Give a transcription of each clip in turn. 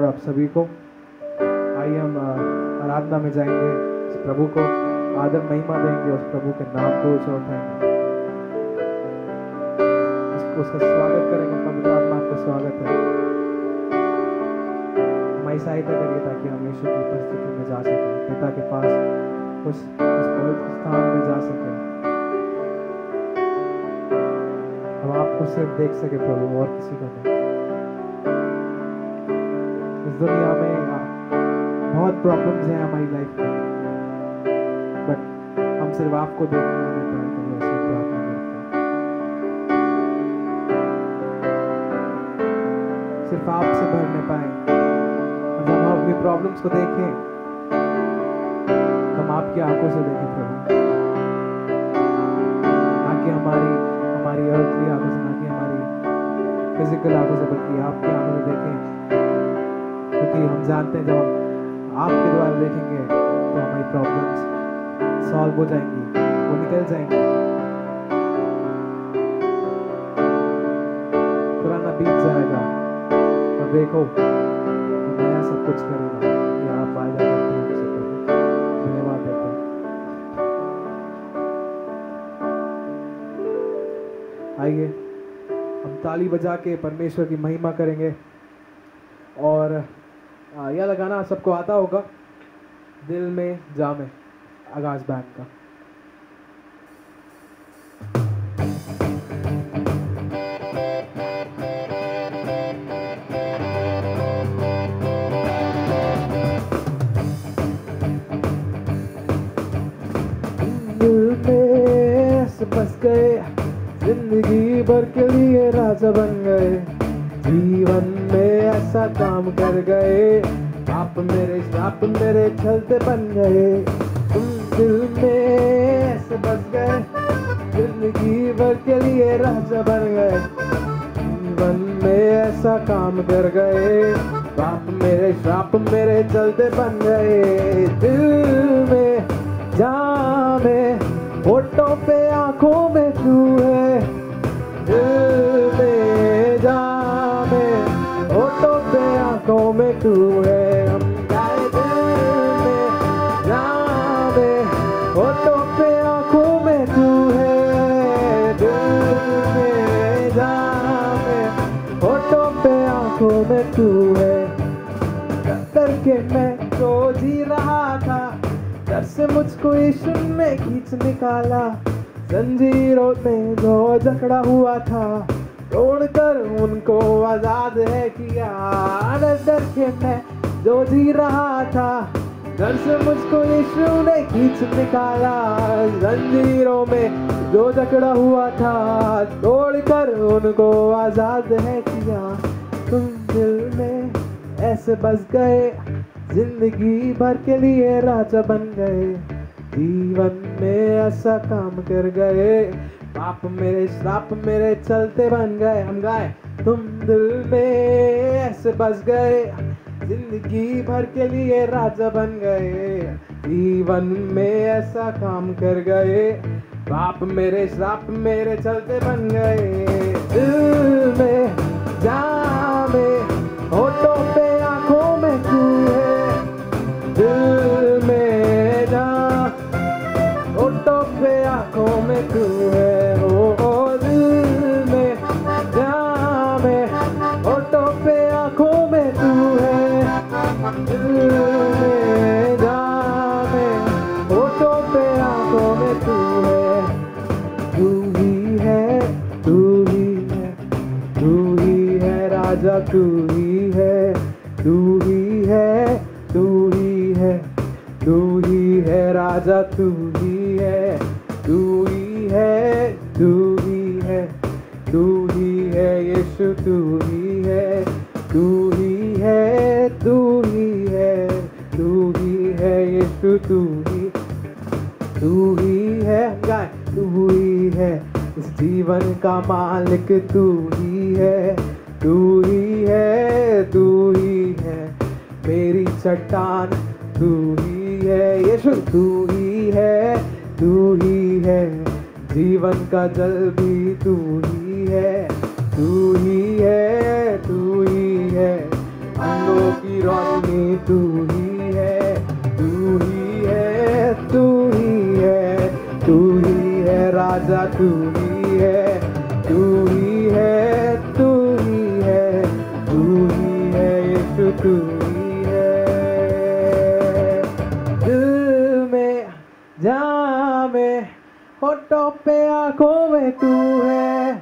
और आप सभी को। आइए हम आराधना में जाएंगे, उस प्रभु को आदर महिमा देंगे, उस प्रभु के नाम को ऊंचा उठाएंगे, उसका स्वागत करेंगे। पवित्र आत्मा आपका स्वागत है। हमारी सहायता करिए ताकि हम यीशु की उपस्थिति में जा सकें, पिता के पास उस पवित्र स्थान में जा सकें। हम आपको सिर्फ देख सके प्रभु, और किसी को नहीं। इस दुनिया में बहुत प्रॉब्लम्स हैं हमारी लाइफ में, बट हम सिर्फ आपको देखने में पाए तो ऐसे प्रार्थना करते हैं। सिर्फ आपसे भरने पाए, जब हम अपनी प्रॉब्लम्स को देखें, हम आपकी आंखों से देखें प्रभु, ना कि हमारी अर्थली आंखों से, ना कि हमारी फिजिकल आंखों से, बल्कि आपकी आंखों से देखें। क्योंकि हम जानते हैं जब हम आपके द्वारा देखेंगे तो हमारी प्रॉब्लम्स सॉल्व हो जाएंगी, वो निकल जाएंगी, पुराना बीत जाएगा और देखो नया सब कुछ करेगा। ये आप वायदा करते हैं हमसे प्रभु, धन्यवाद देते हैं। आइए हम ताली बजा के परमेश्वर की महिमा करेंगे। और यह लगाना सबको आता होगा, दिल में जामे, आगाज बैंड का। दिल में से बस गए, जिंदगी भर के लिए राजा बन गए, जीवन में ऐसा काम कर गए, आप मेरे श्राप मेरे चलते बन गए। तुम दिल में ऐसे बस गए, जिंदगी भर के लिए राजा बन गए, जीवन में ऐसा काम कर गए, आप मेरे श्राप मेरे चलते बन गए। दिल में जामे, होठों पे आंखों में छुए, दिल में जामे, होठों पे आंखों में तू है। हम गाए दिल में जामे, होठों पे आंखों में तू है, दिल में जामे, होठों पे आंखों में तू है। डर के मैं तो जी रहा था, डर से मुझको यीशु ने खींच निकाला, जंजीरों में जो जकड़ा हुआ था, तोड़कर उनको आजाद है किया। डर के मैं जो जी रहा था, डर से मुझको यीशु ने खींच निकाला, जंजीरों में जो जकड़ा हुआ था, तोड़कर उनको आजाद है किया। तुम दिल में ऐसे बस गए, जिंदगी भर के लिए राजा बन गए, जीवन में ऐसा काम कर गए, पाप मेरे श्राप मेरे चलते बन गए। हम गाए तुम दिल में ऐसे बस गए, जिंदगी भर के लिए राजा बन गए, जीवन में ऐसा काम कर गए, पाप मेरे श्राप मेरे चलते बन गए। दिल में जामे, होठों पे आंखों में तू है, दिल में जा, होठों पे आंखों में तू है। ओ दिल में जामे, होठों पे आंखों में तू है, दिल में जामे, होठों पे आंखों में तू है। तू ही है, तू ही है, तू ही है राजा, तू ही है, तू ही है, तू ही है, तू ही है राजा, तू ही है, तू ही है, तू ही है, तू ही है यीशु, तू ही है, तू ही है, तू ही है, तू ही है यीशु, तू ही है, गाय तू ही है, इस जीवन का मालिक तू ही है, तू ही है, तू ही है मेरी चट्टान, तू ही है यीशु, तू ही है, तू ही है जीवन का जल भी तू ही है, तू ही है, तू ही है। आंखों की रोशनी तू ही है, तू ही है, तू ही है, तू ही है राजा, तू ही है, तू ही है, तू ही है, तू ही है यीशु, तू ही है। दिल में, जहाँ में, होठों पे आंखों में तू है,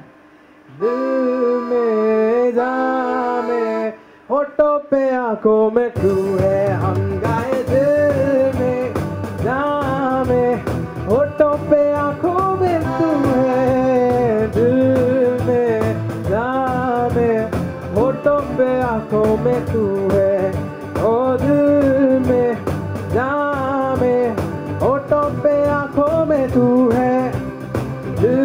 दिल में, जहाँ में, होठों पे आंखों में तू है। हम गाए दिल में, जहाँ में, होठों पे आंखों में तू है, दिल में, जहाँ में, होठों पे आंखों में तू है। ओ दिल में, जहाँ में, होठों पे आंखों में तू है, दिल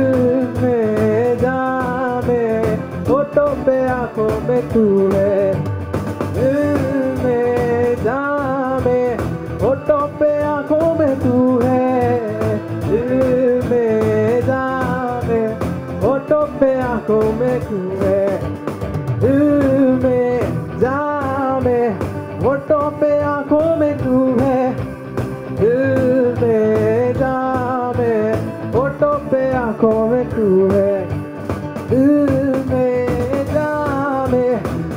में, जहाँ में, होठों पे आंखों में तू है, दिल में, जहाँ में, होठों पे आंखों में तू है, दिल में, जहाँ में, होठों पे आंखों में तू है, दिल में, जहाँ में, होठों पे आंखों में तू है, दिल में, जहाँ में, होठों पे आंखों में तू है, दिल में, जहाँ में,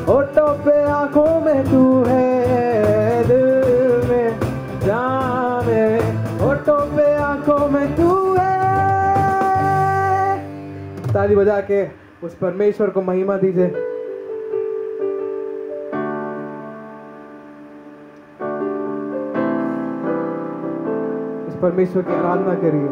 होठों पे आंखों में तू है, दिल में, जहाँ में, होठों पे आंखों में तू है। ताली बजा के उस परमेश्वर को महिमा दीजिए। इस परमेश्वर की आराधना करिए।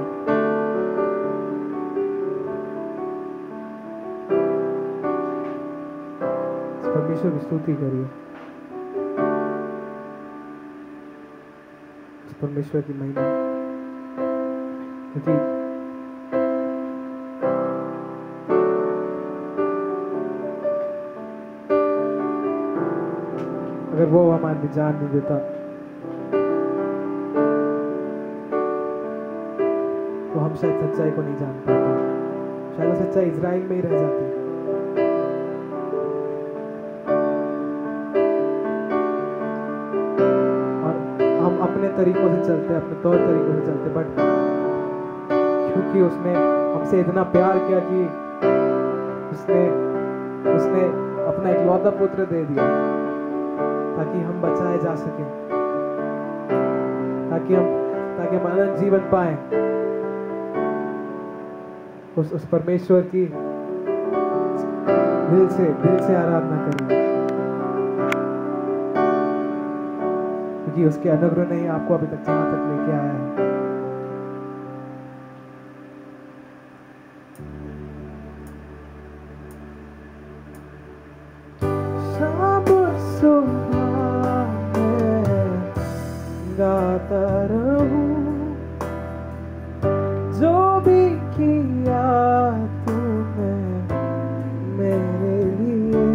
इस परमेश्वर की स्तुति करिए। इस परमेश्वर की महिमा, क्योंकि अगर वो हमारे लिए जान नहीं देता तो हम शायद सच्चाई को नहीं जान पाते, शायद वो सच्चाई इजराइल में ही रह जाती। और हम अपने तरीकों से चलते, अपने तौर तरीकों से चलते, बट क्योंकि उसने हमसे इतना प्यार किया कि उसने अपना इकलौता पुत्र दे दिया ताकि हम बचाए जा सके, ताकि हम अनंत जीवन पाए। उस परमेश्वर की दिल से आराधना करिए, क्योंकि उसके अनुग्रह ने ही आपको अभी तक जहां तक लेके आया है। गाता रहूं जो भी किया तूने मेरे लिए,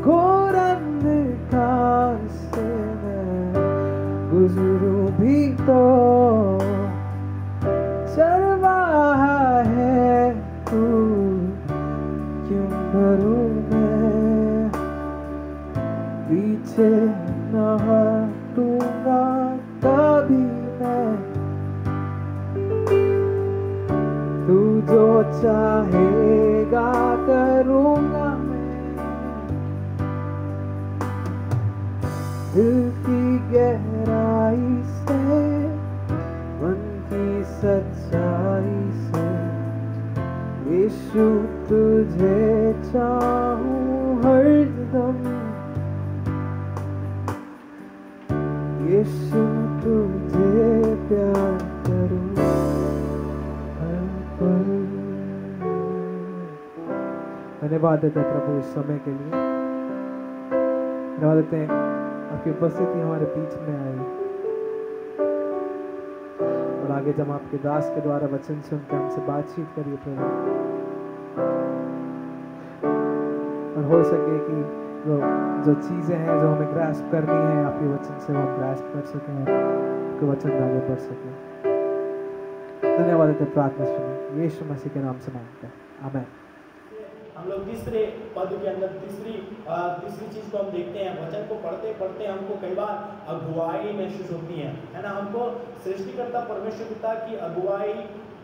घोर अंधकार से मैं गुजरूं भी तो चरवाहा है तू, क्यों डरूं मैं, पीछे न हटूंगा कभी मैं, तू जो चाहेगा करूंगा मैं, दिल की गहराई से, मन की सच्चाई से, यीशु तुझे चाहूं हरदम, यीशु तुझे प्यार करूं हर पल। धन्यवाद देते हैं प्रभु इस समय के लिए, धन्यवाद देते हैं आपकी उपस्थिति हमारे बीच में आई, और आगे जब आपके दास के द्वारा वचन सुन के हमसे बातचीत करिए प्रभु, और हो सके कि जो चीज़ें हैं जो हमें ग्रास्प करनी है आपके वचन से, वो हम ग्रास्प कर सकें, आपके वचन आगे बढ़ सकें। धन्यवाद देते प्रार्थना सुनिए, यीशु मसीह के नाम से मांगते हैं, आमीन। हम लोग तीसरे पद के अंदर तीसरी चीज को हम देखते हैं। वचन को पढ़ते पढ़ते हमको कई बार अगुवाई महसूस होती है ना। हमको सृष्टिकर्ता परमेश्वर पिता की अगुवाई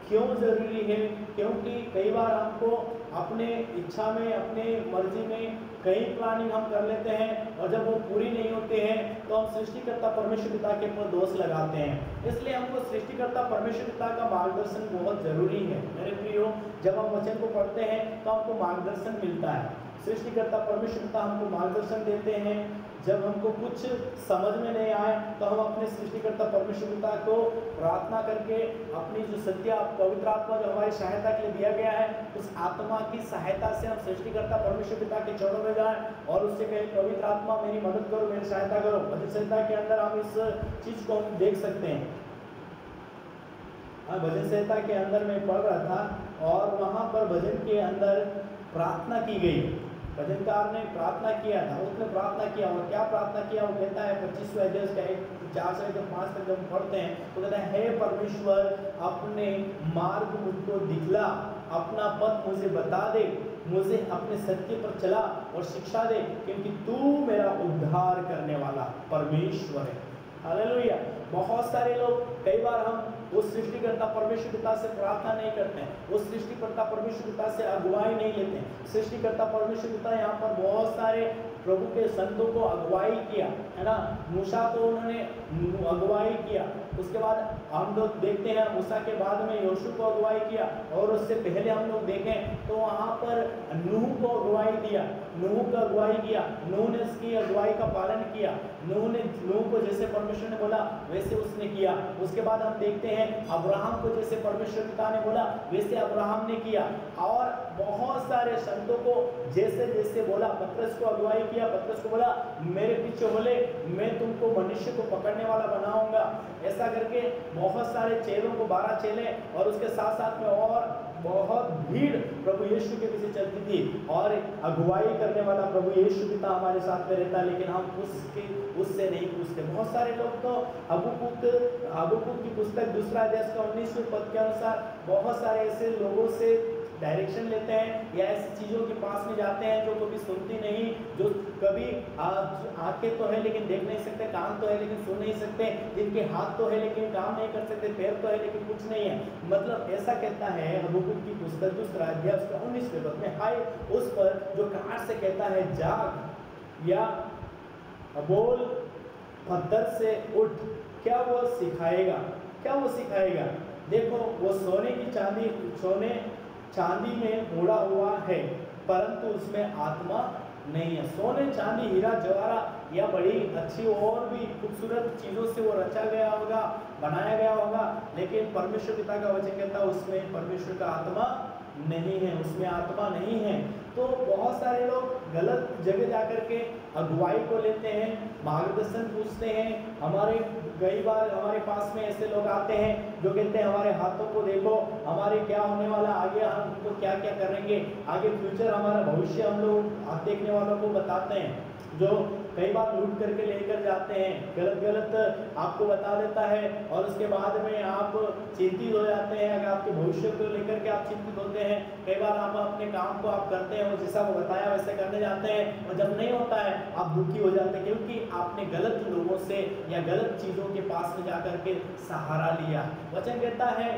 क्यों जरूरी है? क्योंकि कई बार हमको अपने इच्छा में, अपने मर्जी में कई प्लानिंग हम कर लेते हैं और जब वो पूरी नहीं होते हैं तो हम सृष्टिकर्ता परमेश्वर पिता के ऊपर दोष लगाते हैं। इसलिए हमको सृष्टिकर्ता परमेश्वर पिता का मार्गदर्शन बहुत जरूरी है मेरे प्रियो। जब हम वचन को पढ़ते हैं तो हमको मार्गदर्शन मिलता है। सृष्टिकर्ता परमेश्वर पिता हमको मार्गदर्शन देते हैं। जब हमको कुछ समझ में नहीं आए तो हम अपने सृष्टिकर्ता परमेश्वर पिता को प्रार्थना करके अपनी जो सत्य पवित्र आत्मा जो हमारी सहायता के लिए दिया गया है, उस आत्मा की सहायता से हम सृष्टिकर्ता परमेश्वर पिता के चरणों में जाएं और उससे कहें पवित्र आत्मा मेरी मदद करो, मेरी सहायता करो। भजन संहिता के अंदर हम इस चीज को हम देख सकते हैं। भजन संहिता के अंदर मैं पढ़ रहा था और वहां पर भजन के अंदर प्रार्थना की गई। भजनकार ने प्रार्थना किया था, उसने प्रार्थना किया और क्या प्रार्थना किया वो कहता है 25वें अध्याय का 4 से 5 तक जब पढ़ते हैं तो कहता है, हे परमेश्वर अपने मार्ग मुझको दिखला, अपना पथ मुझे बता दे, मुझे अपने सत्य पर चला और शिक्षा दे, क्योंकि तू मेरा उद्धार करने वाला परमेश्वर है। हालेलुया। बहुत सारे लोग कई बार हम उस सृष्टिकर्ता परमेश्वर पिता से प्रार्थना नहीं करते हैं, उस सृष्टिकर्ता परमेश्वर पिता से अगुवाई नहीं लेते हैं। सृष्टिकर्ता परमेश्वर पिता यहाँ पर बहुत सारे प्रभु के संतों को अगुवाई किया है ना। मूसा को उन्होंने अगुवाई किया, उसके बाद हम लोग देखते हैं मूसा के बाद में योशू को अगुवाई किया और उससे पहले हम लोग देखें तो वहाँ पर नूह को अगुवाई दिया, नूह को अगुवाई किया, नूह ने उसकी अगुवाई का पालन किया। नूह को जैसे परमेश्वर ने बोला वैसे उसने किया। उसके बाद हम देखते हैं अब्राहम को जैसे परमेश्वर पिता ने बोला वैसे अब्राहम ने किया। और बहुत सारे संतों को जैसे जैसे बोला, पतरस को अगुवाई किया, पतरस को बोला मेरे पीछे बोले मैं तुमको मनुष्य को पकड़ने वाला बनाऊंगा। ऐसा करके बहुत सारे चेलों को 12 चेले और उसके साथ साथ में और बहुत भीड़ प्रभु यीशु के पीछे चलती थी और अगुवाई करने वाला प्रभु यीशु पिता हमारे साथ में रहता, लेकिन हम उससे नहीं पूछते। बहुत सारे लोग तो हबक्कुक की पुस्तक 2 अध्याय का 19वें पद के अनुसार बहुत सारे ऐसे लोगों से डायरेक्शन लेते हैं या ऐसी चीज़ों के पास में जाते हैं जो कभी सुनती नहीं, जो कभी आंखें तो है लेकिन देख नहीं सकते, कान तो है लेकिन सुन नहीं सकते, जिनके हाथ तो है लेकिन काम नहीं कर सकते, पैर तो है लेकिन कुछ नहीं है। मतलब ऐसा कहता है हबक्कुक की पुस्तक 2 अध्याय उसका 19वें पद में, हाय उस पर जो काट से कहता है जाग या बोल पत्थर से उठ, क्या वो सिखाएगा, क्या वो सिखाएगा। देखो वो सोने चांदी में मोड़ा हुआ है परंतु उसमें आत्मा नहीं है। सोने चांदी हीरा जवाहरात या बड़ी अच्छी और भी खूबसूरत चीज़ों से वो रचा गया होगा, बनाया गया होगा, लेकिन परमेश्वर पिता का वचन कहता है उसमें परमेश्वर का आत्मा नहीं है, उसमें आत्मा नहीं है। तो बहुत सारे लोग गलत जगह जाकर के अगुवाई को लेते हैं, मार्गदर्शन पूछते हैं। कई बार हमारे पास में ऐसे लोग आते हैं जो कहते हैं हमारे हाथों को देखो, हमारे क्या होने वाला, आगे हम उनको क्या क्या करेंगे, आगे फ्यूचर हमारा भविष्य हम लोग देखने वालों को बताते हैं, जो कई बार लूट करके लेकर जाते हैं, गलत आपको बता देता है और उसके बाद में आप चिंतित हो जाते हैं। अगर आपके भविष्य को लेकर के आप चिंतित होते हैं, कई बार आप अपने काम को आप करते हैं, वो जैसा वो बताया वैसे करने जाते हैं और जब नहीं होता है आप दुखी हो जाते हैं क्योंकि आपने गलत लोगों से या गलत चीज़ों के पास में जाकर के सहारा लिया। वचन कहता है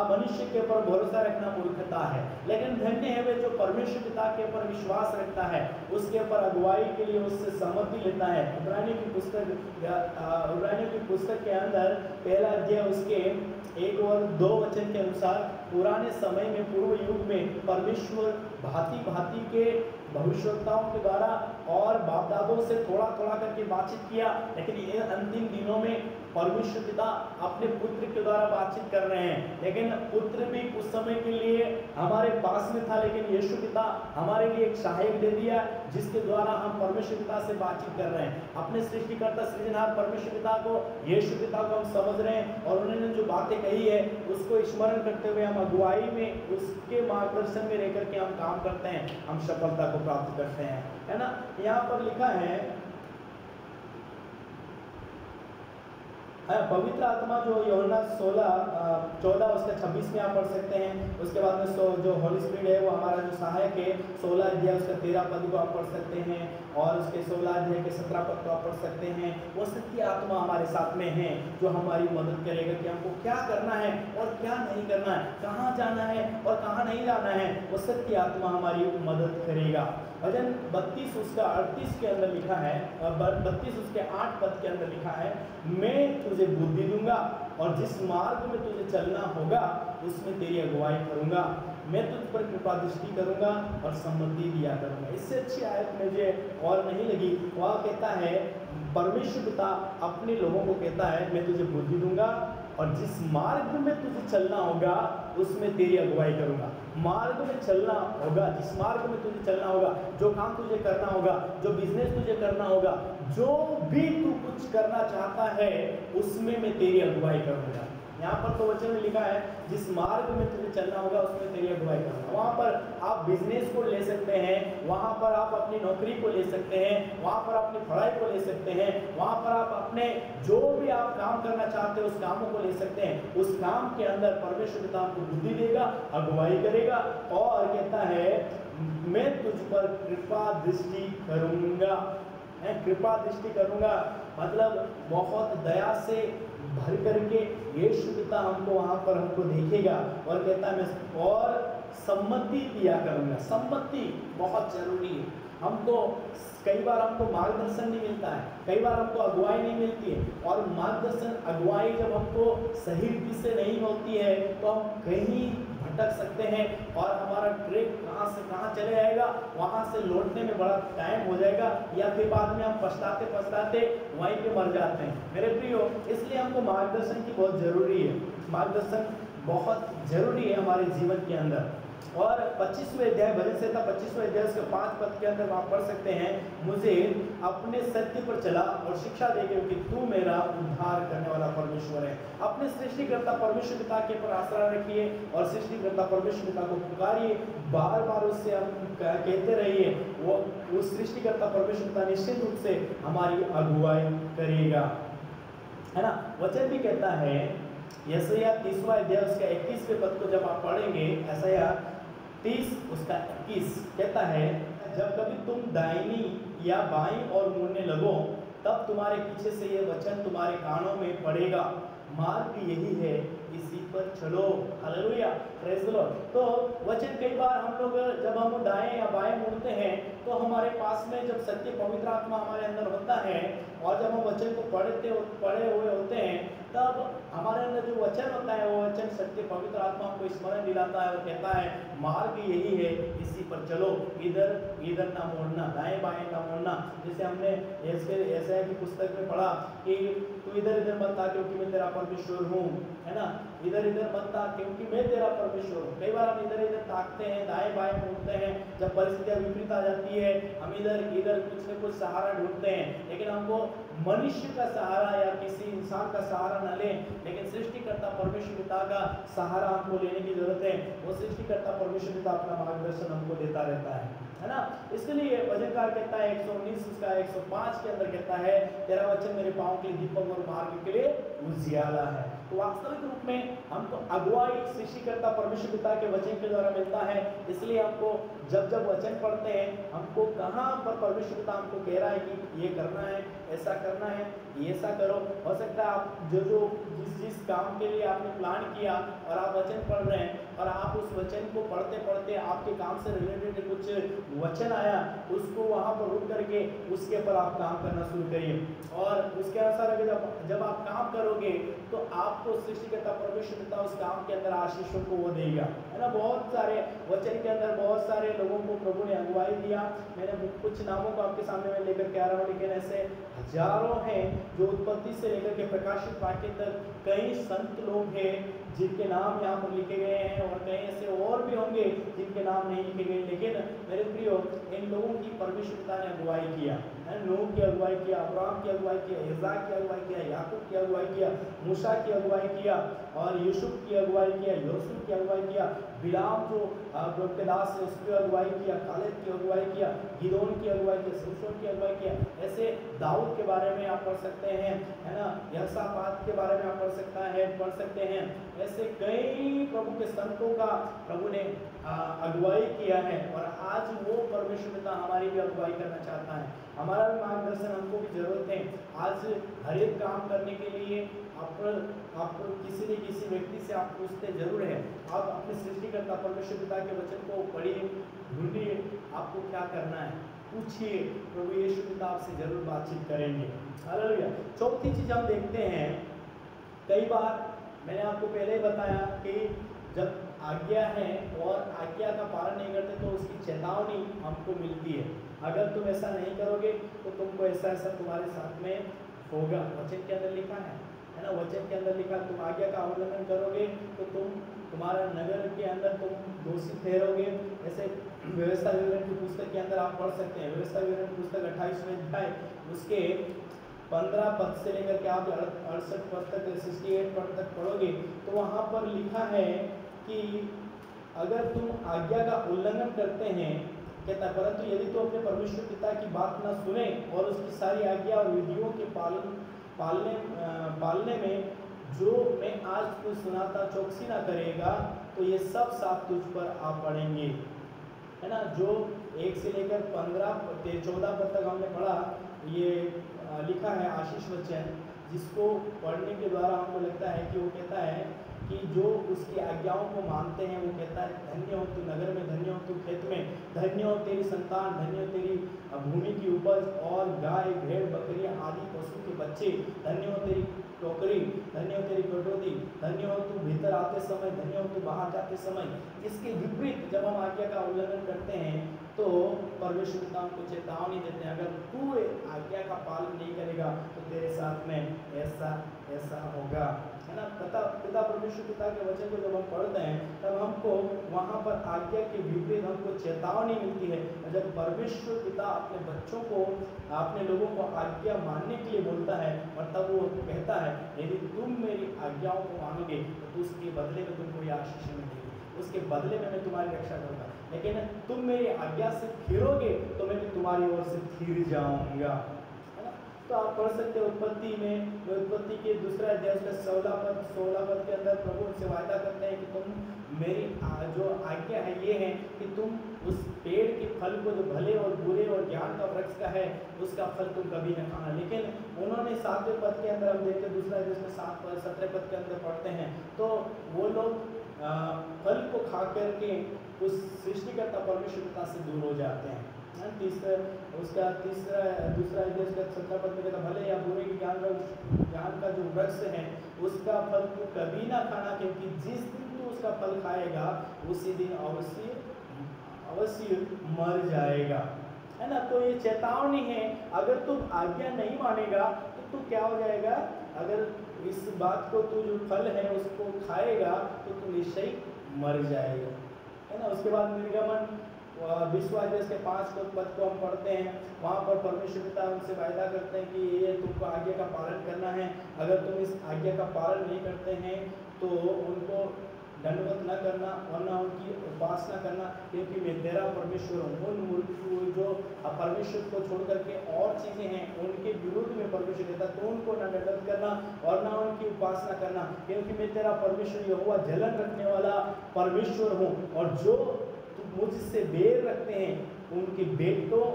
मनुष्य के ऊपर भरोसा रखना मूर्खता है, लेकिन धन्य है वे जो परमेश्वर पिता के ऊपर विश्वास रखता है, उसके ऊपर अगुवाई के लिए उससे सहमति लेता है। इब्रानियों की पुस्तक के अंदर 1 अध्याय उसके 1 और 2 वचन के अनुसार पुराने समय में, पूर्व युग में परमेश्वर भांति भांति के भविष्यवक्ताओं के द्वारा और बाप दादों से थोड़ा थोड़ा करके बातचीत किया, लेकिन ये अंतिम दिनों में परमेश्वर पिता अपने पुत्र के द्वारा बातचीत कर रहे हैं। लेकिन पुत्र भी कुछ समय के लिए हमारे पास में था, लेकिन यीशु पिता हमारे लिए एक सहायक दे दिया जिसके द्वारा हम परमेश्वर पिता से बातचीत कर रहे हैं। अपने सृष्टिकर्ता सृजनहार परमेश्वर पिता को, यीशु पिता को हम समझ रहे हैं और उन्होंने जो बातें कही है उसको स्मरण करते हुए हम अगुवाई में, उसके मार्गदर्शन में रहकर के हम काम करते हैं, हम सफलता को प्राप्त करते हैं, है ना। यहाँ पर लिखा है पवित्र आत्मा जो यूहन्ना 14 उसका 26 में आप पढ़ सकते हैं। उसके बाद में जो होली स्पिरिट है वो हमारा जो सहायक है, 16 अध्याय उसका 13 पद को आप पढ़ सकते हैं, और उसके 16 अध्याय के 17 पद को आप पढ़ सकते हैं। वो सत्य आत्मा हमारे साथ में है जो हमारी मदद करेगा कि हमको क्या करना है और क्या नहीं करना है, कहाँ जाना है और कहाँ नहीं जाना है। वो सत्य आत्मा हमारी मदद करेगा। भजन 32 उसका 38 के अंदर लिखा है, 32 उसके 8 पद के अंदर लिखा है, मैं तुझे बुद्धि दूंगा और जिस मार्ग में तुझे चलना होगा उसमें तेरी अगुवाई करूंगा, मैं तुझ पर कृपा दृष्टि करूंगा और सम्मति दिया करूंगा। इससे अच्छी आयत मुझे और नहीं लगी। वह कहता है, परमेश्वर पिता अपने लोगों को कहता है, मैं तुझे बुद्धि दूंगा और जिस मार्ग में तुझे चलना होगा उसमें तेरी अगुवाई करूंगा। मार्ग में चलना होगा, जिस मार्ग में तुझे चलना होगा, जो काम तुझे करना होगा, जो बिजनेस तुझे करना होगा, जो भी तू कुछ करना चाहता है उसमें मैं तेरी अगुवाई करूंगा। यहाँ पर तो वचन में लिखा है, जिस मार्ग में तुझे चलना होगा उसमें तेरी अगुवाई करना। वहाँ पर आप बिजनेस को ले सकते हैं, वहाँ पर आप अपनी नौकरी को ले सकते हैं, वहाँ पर अपनी पढ़ाई को ले सकते हैं, वहाँ पर आप अपने जो भी आप काम करना चाहते हैं उस कामों को ले सकते हैं। उस काम के अंदर परमेश्वर पिता आपको बुद्धि देगा, अगुवाई करेगा और कहता है, मैं तुझ पर कृपा दृष्टि करूंगा। कृपा दृष्टि करूंगा मतलब बहुत दया से भर करके यीशु पिता हमको वहाँ पर हमको देखेगा और कहता है, मैं और सम्मति दिया करूंगा। सम्मति बहुत जरूरी है। हमको कई बार हमको मार्गदर्शन नहीं मिलता है, कई बार हमको अगुवाई नहीं मिलती है, और मार्गदर्शन अगुवाई जब हमको सही रीति से नहीं होती है तो हम कहीं भटक सकते हैं और हमारा ट्रैक कहाँ से कहाँ चले जाएगा, वहाँ से लौटने में बड़ा टाइम हो जाएगा, या फिर बाद में हम पछताते पछताते वहीं पे मर जाते हैं। मेरे प्रियो, इसलिए हमको मार्गदर्शन की बहुत ज़रूरी है। मार्गदर्शन बहुत ज़रूरी है हमारे जीवन के अंदर। और 25वें अध्याय भजन संहिता 25वें अध्याय उसके 5 पद के अंदर आप पढ़ सकते हैं, मुझे अपने सत्य पर चला और शिक्षा दे कि तू मेरा उद्धार करने वाला परमेश्वर है। अपने सृष्टिकर्ता परमेश्वर पिता के पर आसरा रखिए और सृष्टिकर्ता परमेश्वर पिता को पुकारिए, बार बार उससे हम कहते रहिए। वो उस सृष्टिकर्ता परमेश्वर पिता निश्चित रूप से हमारी अगुवाई करेगा, है ना। वचन भी कहता है, यशायाह 30वां अध्याय उसका 21वें पद को जब आप पढ़ेंगे, यशायाह 30 उसका 21 कहता है, जब कभी तुम दाहिनी या बाईं ओर मुड़ने लगो तब तुम्हारे पीछे से ये वचन तुम्हारे कानों में पड़ेगा, मार्ग यही है, इसी पर चलो। Hallelujah, praise the Lord. तो वचन कई बार हम लोग जब हम दाएं या बाएं मुड़ते हैं तो हमारे पास में जब सत्य पवित्र आत्मा हमारे अंदर होता है और जब हम वचन को पढ़े हुए होते हैं तब हमारे अंदर जो वचन होता है वो वचन सत्य पवित्र आत्मा को स्मरण दिलाता है और कहता है, मार्ग यही है, इसी पर चलो, इधर ना मोड़ना, दाएं बाएं ना मोड़ना। जैसे हमने यशायाह की पुस्तक में पढ़ा कि तू इधर मत आ क्योंकि मैं तेरा परमेश्वर हूँ, है ना। इधर मत आ क्योंकि मैं तेरा परमेश्वर हूँ। कई बार हम इधर ताकते हैं, दाएं बाएं मुड़ते हैं, जब परिस्थितियाँ विपरीत आ जाती है हम इधर कुछ न कुछ सहारा ढूंढते हैं, लेकिन हमको मनुष्य का सहारा या किसी इंसान का सहारा न लें, लेकिन सृष्टिकर्ता परमेश्वर पिता का सहारा हमको लेने की जरूरत है। वो सृष्टिकर्ता परमेश्वर पिता अपना मार्गदर्शन हमको देता रहता है ना। इसलिए वचनकार कहता है 119 उसका 105 के अंदर कहता है, तेरा वचन मेरे पाँव के लिए दीपक और मार्ग के लिए उजियाला है। तो वास्तविक रूप में हमको अगुवाई सृष्टिकर्ता परमेश्वर पिता के वचन के द्वारा मिलता है। इसलिए हमको जब वचन पढ़ते हैं हमको कहाँ पर परमेश्वर पिता हमको कह रहा है कि ये करना है, ऐसा करना है, ये ऐसा करो। हो सकता है आप जो जिस काम के लिए आपने प्लान किया और आप वचन पढ़ रहे हैं और आप उस वचन को पढ़ते पढ़ते आपके काम से रिलेटेड कुछ वचन आया, उसको वहाँ पर रुक करके उसके ऊपर आप काम करना शुरू करिए और उसके अनुसार अगर जब आप काम करोगे तो आपको सृष्टिकर्ता परमेश्वर पिता उस काम के अंदर आशीषों को वो देगा, है ना। बहुत सारे वचन के अंदर बहुत सारे लोगों को प्रभु ने अगुवाई दिया। मैंने कुछ नामों को आपके सामने में लेकर के आ रहा हूँ, लेकिन ऐसे हजारों हैं जो उत्पत्ति से लेकर के प्रकाशित वाक्य तक कई संत लोग हैं जिनके नाम यहाँ पर लिखे गए हैं और कई ऐसे और भी होंगे जिनके नाम नहीं लिखे गए। लेकिन मेरे प्रियो, इन लोगों की परमेश्वर पिता ने अगुवाई किया। नूह की अगुवाई किया, अब्राहम की अगुवाई किया, इसहाक की अगुवाई किया, याकूब की अगुवाई किया, मूसा की अगुवाई किया और यूसुफ की अगुवाई किया, यूसुफ की अगुवाई किया, बिलाम जो प्रभु के दास है उसकी अगुवाई किया, कालेब की अगुवाई किया, गिदोन की अगुवाई किया, सिमसोन की अगुवाई किया। ऐसे दाऊद के बारे में आप पढ़ सकते हैं, है ना, यहोशापात के बारे में आप पढ़ सकते हैं। ऐसे कई प्रभु के संतों का प्रभु ने अगुवाई किया है और आज वो परमेश्वर पिता हमारी भी अगुवाई करना चाहता है। हमारा भी मार्गदर्शन हमको भी जरूरत है। आज हर एक काम करने के लिए आप किसी न किसी व्यक्ति से आप पूछते जरूर है। आप अपने सृष्टिकर्ता परमेश्वर पिता के वचन को पढ़िए, ढूंढिए, आपको क्या करना है पूछिए, प्रभु यीशु पिता आपसे जरूर बातचीत करेंगे। हालेलुया। चौथी चीज हम देखते हैं, कई बार मैंने आपको पहले ही बताया कि जब आज्ञा है और आज्ञा का पालन नहीं करते तो उसकी चेतावनी हमको मिलती है। अगर तुम ऐसा नहीं करोगे तो तुमको ऐसा ऐसा तुम्हारे साथ में होगा। वचन के अंदर लिखा है ना, वचन के अंदर लिखा, तुम आज्ञा का उल्लंघन करोगे तो तुम्हारा नगर के अंदर तुम दोषी ठहरोगे। ऐसे व्यवस्था विवरण की पुस्तक के अंदर आप पढ़ सकते हैं। व्यवस्था विवरण की पुस्तक 28वें अध्याय उसके 15 पद से लेकर के आप 68 पद तक 68 पद तक पढ़ोगे तो वहाँ पर लिखा है कि अगर तुम आज्ञा का उल्लंघन करते हैं, कहता है, परंतु यदि तो अपने परमेश्वर पिता की बात न सुने और उसकी सारी आज्ञा और विधियों के पालने में जो मैं आज तुझे सुनाता चौकसी ना करेगा तो ये सब साथ तुझ पर आ पड़ेंगे, है ना। जो 1 से लेकर 14 पद तक हमने पढ़ा, ये लिखा है आशीष वचन, जिसको पढ़ने के द्वारा हमको लगता है कि वो कहता है कि जो उसकी आज्ञाओं को मानते हैं, वो कहता है धन्य हो तू नगर में, धन्य हो तू खेत में, धन्य हो तेरी संतान, धन्य हो तेरी भूमि की उपज और गाय भेड़ बकरियां आदि पशु के बच्चे, धन्य हो तेरी टोकरी, धन्य हो तेरी कटोती, धन्य हो तू भीतर आते समय, धन्य हो तू बाहर जाते समय। इसके विपरीत जब हम आज्ञा का उल्लंघन करते हैं तो परमेश्वर पिता हमको चेतावनी देते हैं, अगर तू आज्ञा का पालन नहीं करेगा तो तेरे साथ में ऐसा ऐसा होगा, है ना। पिता परमेश्वर पिता के वचन को जब हम पढ़ते हैं तब हमको वहाँ पर आज्ञा के विपरीत हमको चेतावनी मिलती है। और जब परमेश्वर पिता अपने बच्चों को, अपने लोगों को आज्ञा मानने के लिए बोलता है और तब वो कहता है यदि तुम मेरी आज्ञाओं को मानोगे तो उसके बदले में तुमको ये आशीष मिलेगी, उसके बदले में मैं तुम्हारी रक्षा करूँगा, लेकिन तुम मेरी आज्ञा से फिरोगे तो मैं भी तुम्हारी ओर से फिर जाऊँगा, है ना। तो आप पढ़ सकते हो उत्पत्ति में, उत्पत्ति के दूसरा अध्याय उसका 16 पद के अंदर प्रभु उनसे वायदा करते हैं कि तुम मेरी जो आज्ञा है ये है कि तुम उस पेड़ के फल को, जो भले और बुरे और ज्ञान का वृक्ष का है, उसका फल तुम कभी न खाना। लेकिन उन्होंने 7वें पद के अंदर हम देखते हैं, दूसरा अध्याय में 17 पद के अंदर पढ़ते हैं, तो वो लोग फल को खा करके उस सृष्टिकर्ता परमेश्वर पिता से दूर हो जाते हैं। दूसरा अध्याय का 17 पद में कहता, भले या बुरे के ज्ञान का जो वृक्ष है उसका फल तू कभी ना खाना, क्योंकि जिस दिन तू उसका फल खाएगा उसी दिन अवश्य मर जाएगा, है ना। तो ये चेतावनी है, अगर तुम आज्ञा नहीं मानेगा तो तू क्या हो जाएगा, अगर इस बात को तू जो फल है उसको खाएगा तो तू निश्चय मर जाएगा, है ना। उसके बाद निर्गमन 20वां अध्याय के 5 पद को हम पढ़ते हैं, वहाँ पर परमेश्वर पिता उनसे वायदा करते हैं कि ये तुमको आज्ञा का पालन करना है, अगर तुम इस आज्ञा का पालन नहीं करते हैं तो उनको दंडवत न करना और न उनकी उपासना करना, क्योंकि मैं तेरा परमेश्वर हूँ। उन मूर्ति जो परमेश्वर को छोड़ करके और चीज़ें हैं उनके विरुद्ध में परमेश्वर कहता है तो उनको न दंडवत करना और न उनकी उपासना करना, क्योंकि मैं तेरा परमेश्वर यहोवा जलन रखने वाला परमेश्वर हूँ, और जो मुझसे बैर रखते हैं उनके बेटों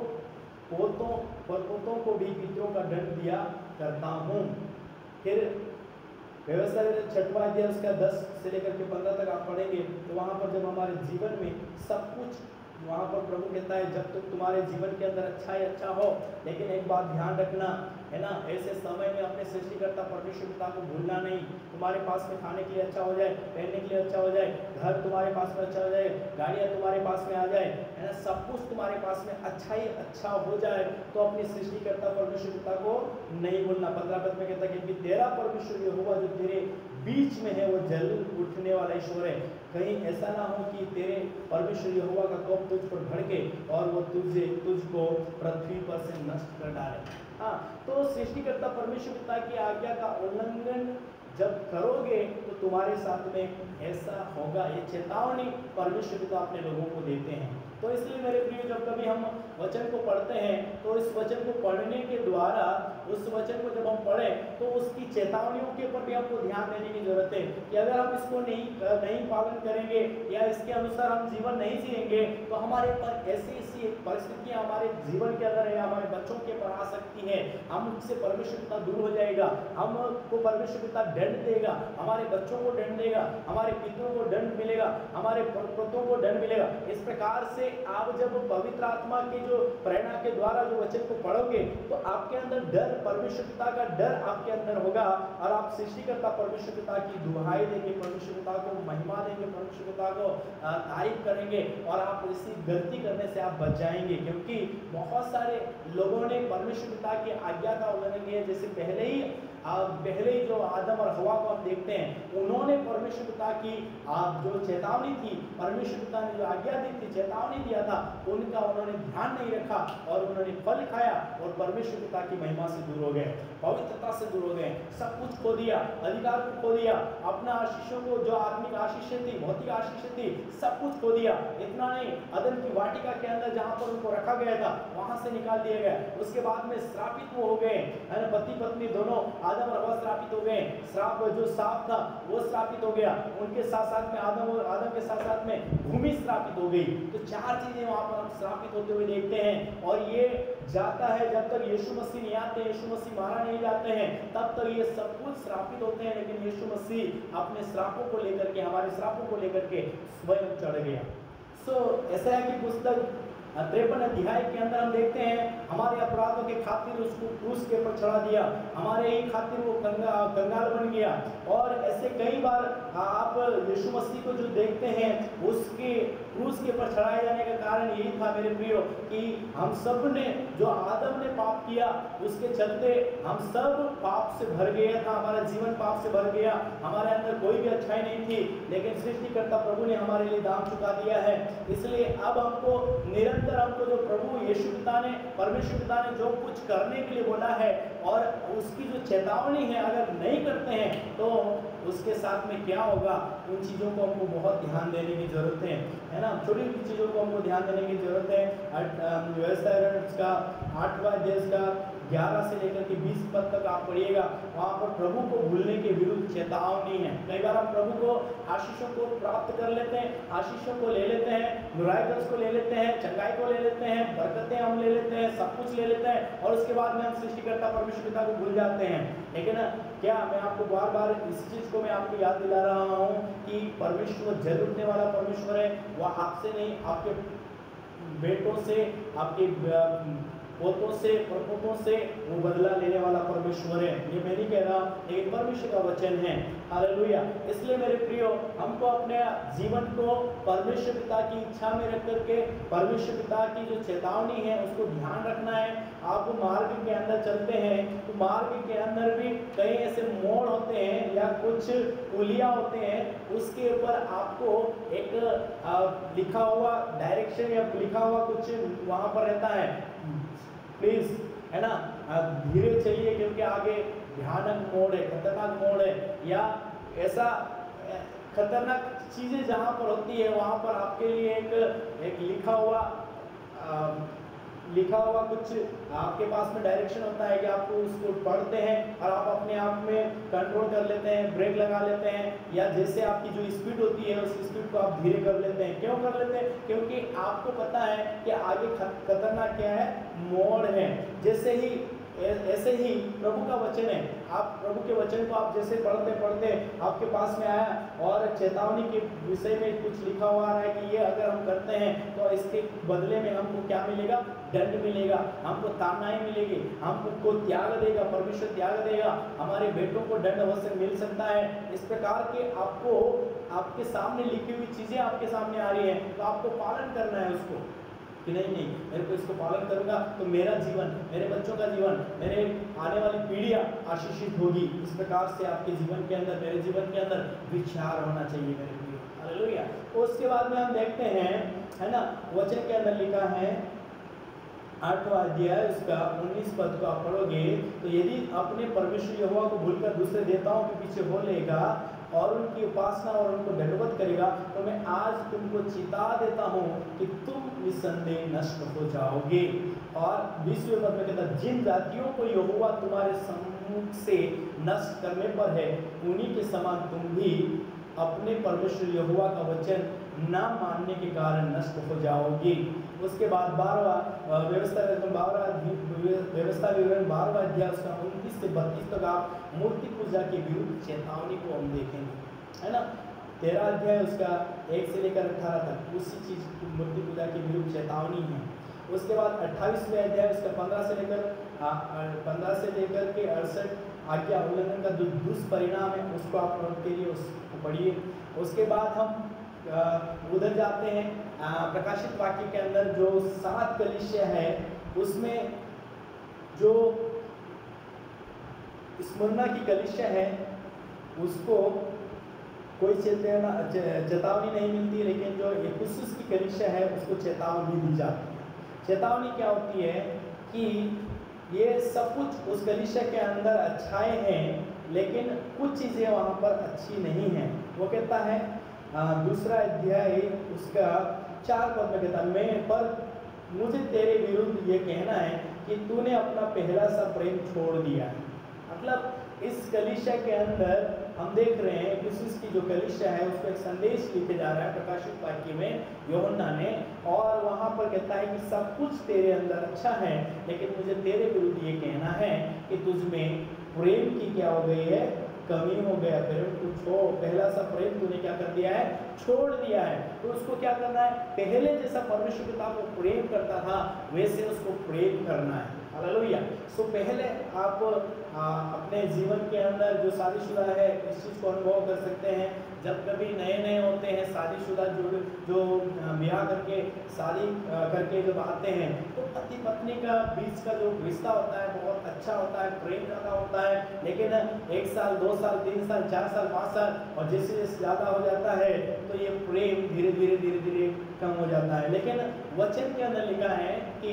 पोतों परपोतों को भी पितरों का दंड दिया करता हूँ। फिर व्यवस्था 6वां अध्याय उसका 10 से लेकर के 15 तक आप पढ़ेंगे तो वहाँ पर जब हमारे जीवन में सब कुछ, वहाँ पर प्रभु कहता है जब तक तुम्हारे जीवन के अंदर अच्छा ही अच्छा हो, लेकिन एक बात ध्यान रखना, है ना। ऐसे समय में अपने सृष्टिकर्ता परमेश्वर पिता को भूलना नहीं। तुम्हारे पास में खाने के लिए अच्छा हो जाए, पहनने के लिए अच्छा हो जाए, घर तुम्हारे पास में अच्छा हो जाए, गाड़ियाँ तुम्हारे पास में आ जाए, है ना, सब कुछ तुम्हारे पास में अच्छा ही अच्छा हो जाए, तो अपनी सृष्टिकर्ता परमेश्वर पिता को नहीं भूलना। 15 पद में कहता है कि तेरा परमेश्वर यहोवा जो तेरे बीच में है वो जल उठने वाला ईश्वर है। कहीं ऐसा ना हो कि तेरे परमेश्वर यहोवा का कोप तुझ पर भड़के और वो तुझको पृथ्वी पर से नष्ट कर डाले। हाँ, तो सृष्टिकर्ता परमेश्वर पिता की आज्ञा का उल्लंघन जब करोगे तो तुम्हारे साथ में ऐसा होगा। ये चेतावनी परमेश्वर पिता अपने लोगों को देते हैं। तो इसलिए मेरे प्रिय, जब कभी हम वचन को पढ़ते हैं तो इस वचन को पढ़ने के द्वारा, उस वचन को जब हम पढ़ें तो उसकी चेतावनियों के ऊपर भी हमको ध्यान देने की जरूरत है कि अगर हम इसको नहीं पालन करेंगे या इसके अनुसार हम जीवन नहीं जिएंगे तो हमारे पर ऐसी ऐसी परिस्थितियां हमारे जीवन के अंदर है, हमारे बच्चों के पर आ सकती है। हम उनसे परमेश्वर पिता दूर हो जाएगा, हमको परमेश्वर पिता दंड देगा, हमारे बच्चों को दंड देगा, हमारे पितरों को दंड मिलेगा, हमारे पुत्रों को दंड मिलेगा। इस प्रकार से आप जब पवित्र आत्मा के जो प्रेरणा के द्वारा जो वचन को पढ़ोगे तो आपके अंदर डर, परमेश्वर पिता का डर आपके अंदर होगा और आप सृष्टिकर्ता परमेश्वर पिता की दुहाई देंगे, परमेश्वर पिता को महिमा देंगे, परमेश्वर पिता को तारीफ करेंगे और आप इसी गलती करने से आप बच जाएंगे। क्योंकि बहुत सारे लोगों ने परमेश्वर पिता की आज्ञा का उल्लंघन किया। जैसे पहले ही जो आदम और हवा को हम देखते हैं, उन्होंने परमेश्वर पिता की जो चेतावनी थी, परमेश्वर पिता ने जो आज्ञा दी थी, चेतावनी दिया था, उनका उन्होंने ध्यान नहीं रखा और उन्होंने फल खाया और परमेश्वर पिता की महिमा से दूर हो गए, पवित्रता से दूर हो गए, सब कुछ खो दिया, अधिकार को खो दिया, अपना आशीषों को, जो आत्मिक आशीषें थी, भौतिक आशीषें थी, सब कुछ खो दिया। इतना नहीं, अदन की वाटिका के अंदर जहां पर उनको रखा गया था वहां से निकाल दिया गया। उसके बाद में श्रापित वो हो गए, पति पत्नी दोनों, आदम और हवा श्रापित हो गए। श्राप जो साप था वो श्रापित हो गया, उनके साथ साथ में आदम के साथ साथ में भूमि श्रापित हो गई। तो 4 चीजें वहां पर हम श्रापित होते हुए देखते हैं और ये जाता है जब तक यीशु मसीह नहीं आते, यीशु मसीह मारा नहीं जाते हैं, तब तक ये सब कुछ श्रापित होते हैं। लेकिन यीशु मसीह अपने श्रापों को लेकर के, हमारे श्रापों को लेकर के स्वयं चढ़ गया। ऐसा है कि पुस्तक 53 अध्याय के अंदर हम देखते हैं हमारे अपराधों के खातिर उसको क्रूस के ऊपर चढ़ा दिया, हमारे ही खातिर वो कंगाल बन गया। और ऐसे कई बार आप यीशु मसीह को जो देखते हैं उसके क्रूस के ऊपर चढ़ाए जाने का कारण यही था मेरे प्रियो कि हम सब ने, जो आदम ने पाप किया उसके चलते हम सब पाप से भर गया था, हमारा जीवन पाप से भर गया, हमारे अंदर कोई भी अच्छाई नहीं थी। लेकिन सृष्टिकर्ता प्रभु ने हमारे लिए दाम चुका दिया है। इसलिए अब हमको हमको जो प्रभु यीशु पिता ने, परमेश्वर पिता ने जो कुछ करने के लिए बोला है और उसकी जो चेतावनी है, अगर नहीं करते हैं तो उसके साथ में क्या होगा, उन चीज़ों को हमको बहुत ध्यान देने की जरूरत है ना। छोटी छोटी चीज़ों को हमको ध्यान देने की जरूरत है। व्यवस्था का 8वां अध्याय का 11 से लेकर के 20 पद तक आप पढ़िएगा, वहाँ पर प्रभु को भूलने के विरुद्ध चेतावनी है। कई बार हम प्रभु को आशीषों को प्राप्त कर लेते हैं, आशीषों को ले लेते हैं, मिराकल्स को ले लेते हैं, चंगाई को ले लेते हैं, बरकतें हम ले लेते हैं, सब कुछ ले लेते हैं और उसके बाद में हम सृष्टिकर्ता परमेश्वर पिता को भूल जाते हैं। लेकिन क्या मैं आपको बार बार इस चीज़ को मैं आपको याद दिला रहा हूँ कि परमेश्वर जल उठने वाला परमेश्वर है। वह आपसे नहीं, आपके बेटों से, आपके पोतों से, परपोतों से वो बदला लेने वाला परमेश्वर है। ये मैं नहीं कह रहा, लेकिन परमेश्वर का वचन है। हालेलुया। इसलिए मेरे प्रियो, हमको अपने जीवन को परमेश्वर पिता की इच्छा में रख करके परमेश्वर पिता की जो चेतावनी है उसको ध्यान रखना है। आप मार्ग के अंदर चलते हैं तो मार्ग के अंदर भी कई ऐसे मोड़ होते हैं या कुछ पुलिया होते हैं, उसके ऊपर आपको एक लिखा हुआ डायरेक्शन या लिखा हुआ कुछ वहाँ पर रहता है, प्लीज, है ना, धीरे चलिए क्योंकि आगे भयानक मोड़ है, खतरनाक मोड़ है, या ऐसा खतरनाक चीजें जहाँ पर होती है वहाँ पर आपके लिए एक लिखा हुआ कुछ आपके पास में डायरेक्शन होता है कि आपको उसको पढ़ते हैं और आप अपने आप में कंट्रोल कर लेते हैं, ब्रेक लगा लेते हैं, या जैसे आपकी जो स्पीड होती है उस स्पीड को आप धीरे कर लेते हैं। क्यों कर लेते हैं? क्योंकि आपको पता है कि आगे खतरनाक क्या है, मोड़ है। जैसे ही ऐसे ही प्रभु का वचन है। आप प्रभु के वचन को आप जैसे पढ़ते पढ़ते आपके पास में आया और चेतावनी के विषय में कुछ लिखा हुआ आ रहा है कि ये अगर हम करते हैं तो इसके बदले में हमको क्या मिलेगा, दंड मिलेगा, हमको तानाई मिलेगी, हमको त्याग देगा, परमेश्वर त्याग देगा, हमारे बेटों को दंड अवश्य मिल सकता है। इस प्रकार के आपको आपके सामने लिखी हुई चीजें आपके सामने आ रही है, तो आपको पालन करना है उसको कि नहीं मेरे को इसको पालन करूंगा तो मेरा जीवन, मेरे बच्चों का जीवन, मेरे आने वाली पीढ़ियां आशीषित होगी। इस प्रकार से आपके जीवन के अंदर, मेरे जीवन के अंदर विचार होना चाहिए मेरे प्रिय। हालेलुया। उसके बाद में हम देखते हैं, है ना, वचन के अंदर लिखा है 8वां अध्याय उसका 19 पद को आप पढ़ोगे तो यदि अपने परमेश्वर यहोवा को भूलकर दूसरे देवताओं के पीछे हो लेगा और उनकी उपासना और उनको दंडवत करेगा तो मैं आज तुमको चिता देता हूँ कि तुम निसंदेह नष्ट हो जाओगे। और 20वें पद में कहता है जिन जातियों को यहोवा तुम्हारे सम्मुख से नष्ट करने पर है उन्हीं के समान तुम भी अपने परमेश्वर यहोवा का वचन न मानने के कारण नष्ट हो जाओगे। उसके बाद 12वां व्यवस्था विवरण 12वां अध्याय उसका 29 से 32 तक आप मूर्ति पूजा के विरुद्ध चेतावनी को हम देखेंगे, है ना। 13 अध्याय उसका 1 से लेकर 18 तक उसी चीज मूर्ति पूजा के विरुद्ध चेतावनी है। उसके बाद 28वें अध्याय उसका 15 से लेकर के 68 आज्ञा उल्लंघन का जो दुष्परिणाम है उसको आप नोट करिए, उसको पढ़िए। उसके बाद हम उधर जाते हैं प्रकाशित वाक्य के अंदर जो 7 कलीसिया है उसमें जो स्मुरना की कलीसिया है उसको कोई चेतावनी नहीं मिलती, लेकिन जो इफिसुस की कलीसिया है उसको चेतावनी दी जाती है। चेतावनी क्या होती है कि ये सब कुछ उस कलीसिया के अंदर अच्छाई हैं लेकिन कुछ चीज़ें वहाँ पर अच्छी नहीं हैं। वो कहता है 2 अध्याय उसका 4 पद में कहता है मैं पर मुझे तेरे विरुद्ध ये कहना है कि तूने अपना पहला सा प्रेम छोड़ दिया है। मतलब इस कलीसिया के अंदर हम देख रहे हैं इफिसुस की जो कलीसिया है उसको एक संदेश लिखे जा रहा है प्रकाशित वाक्य में यूहन्ना ने, और वहाँ पर कहता है कि सब कुछ तेरे अंदर अच्छा है लेकिन मुझे तेरे विरुद्ध ये कहना है कि तुझ में प्रेम की क्या हो गई है, कमी हो गया। प्रेम को छोड़, पहला सा प्रेम तूने क्या कर दिया है, छोड़ दिया है। तो उसको क्या करना है, पहले जैसा परमेश्वर पिता को प्रेम करता था वैसे उसको प्रेम करना है। हालेलुया। सो पहले आप अपने जीवन के अंदर जो शादीशुदा है इस चीज़ को अनुभव कर सकते हैं। जब कभी नए नए होते हैं शादीशुदा जो ब्याह करके शादी करके जब आते हैं तो पति पत्नी का बीच का जो रिश्ता होता है बहुत अच्छा होता है, प्रेम ज़्यादा होता है। लेकिन 1 साल 2 साल 3 साल 4 साल 5 साल और जैसे जैसे ज़्यादा हो जाता है तो ये प्रेम धीरे धीरे कम हो जाता है। लेकिन वचन के अंदर लिखा है कि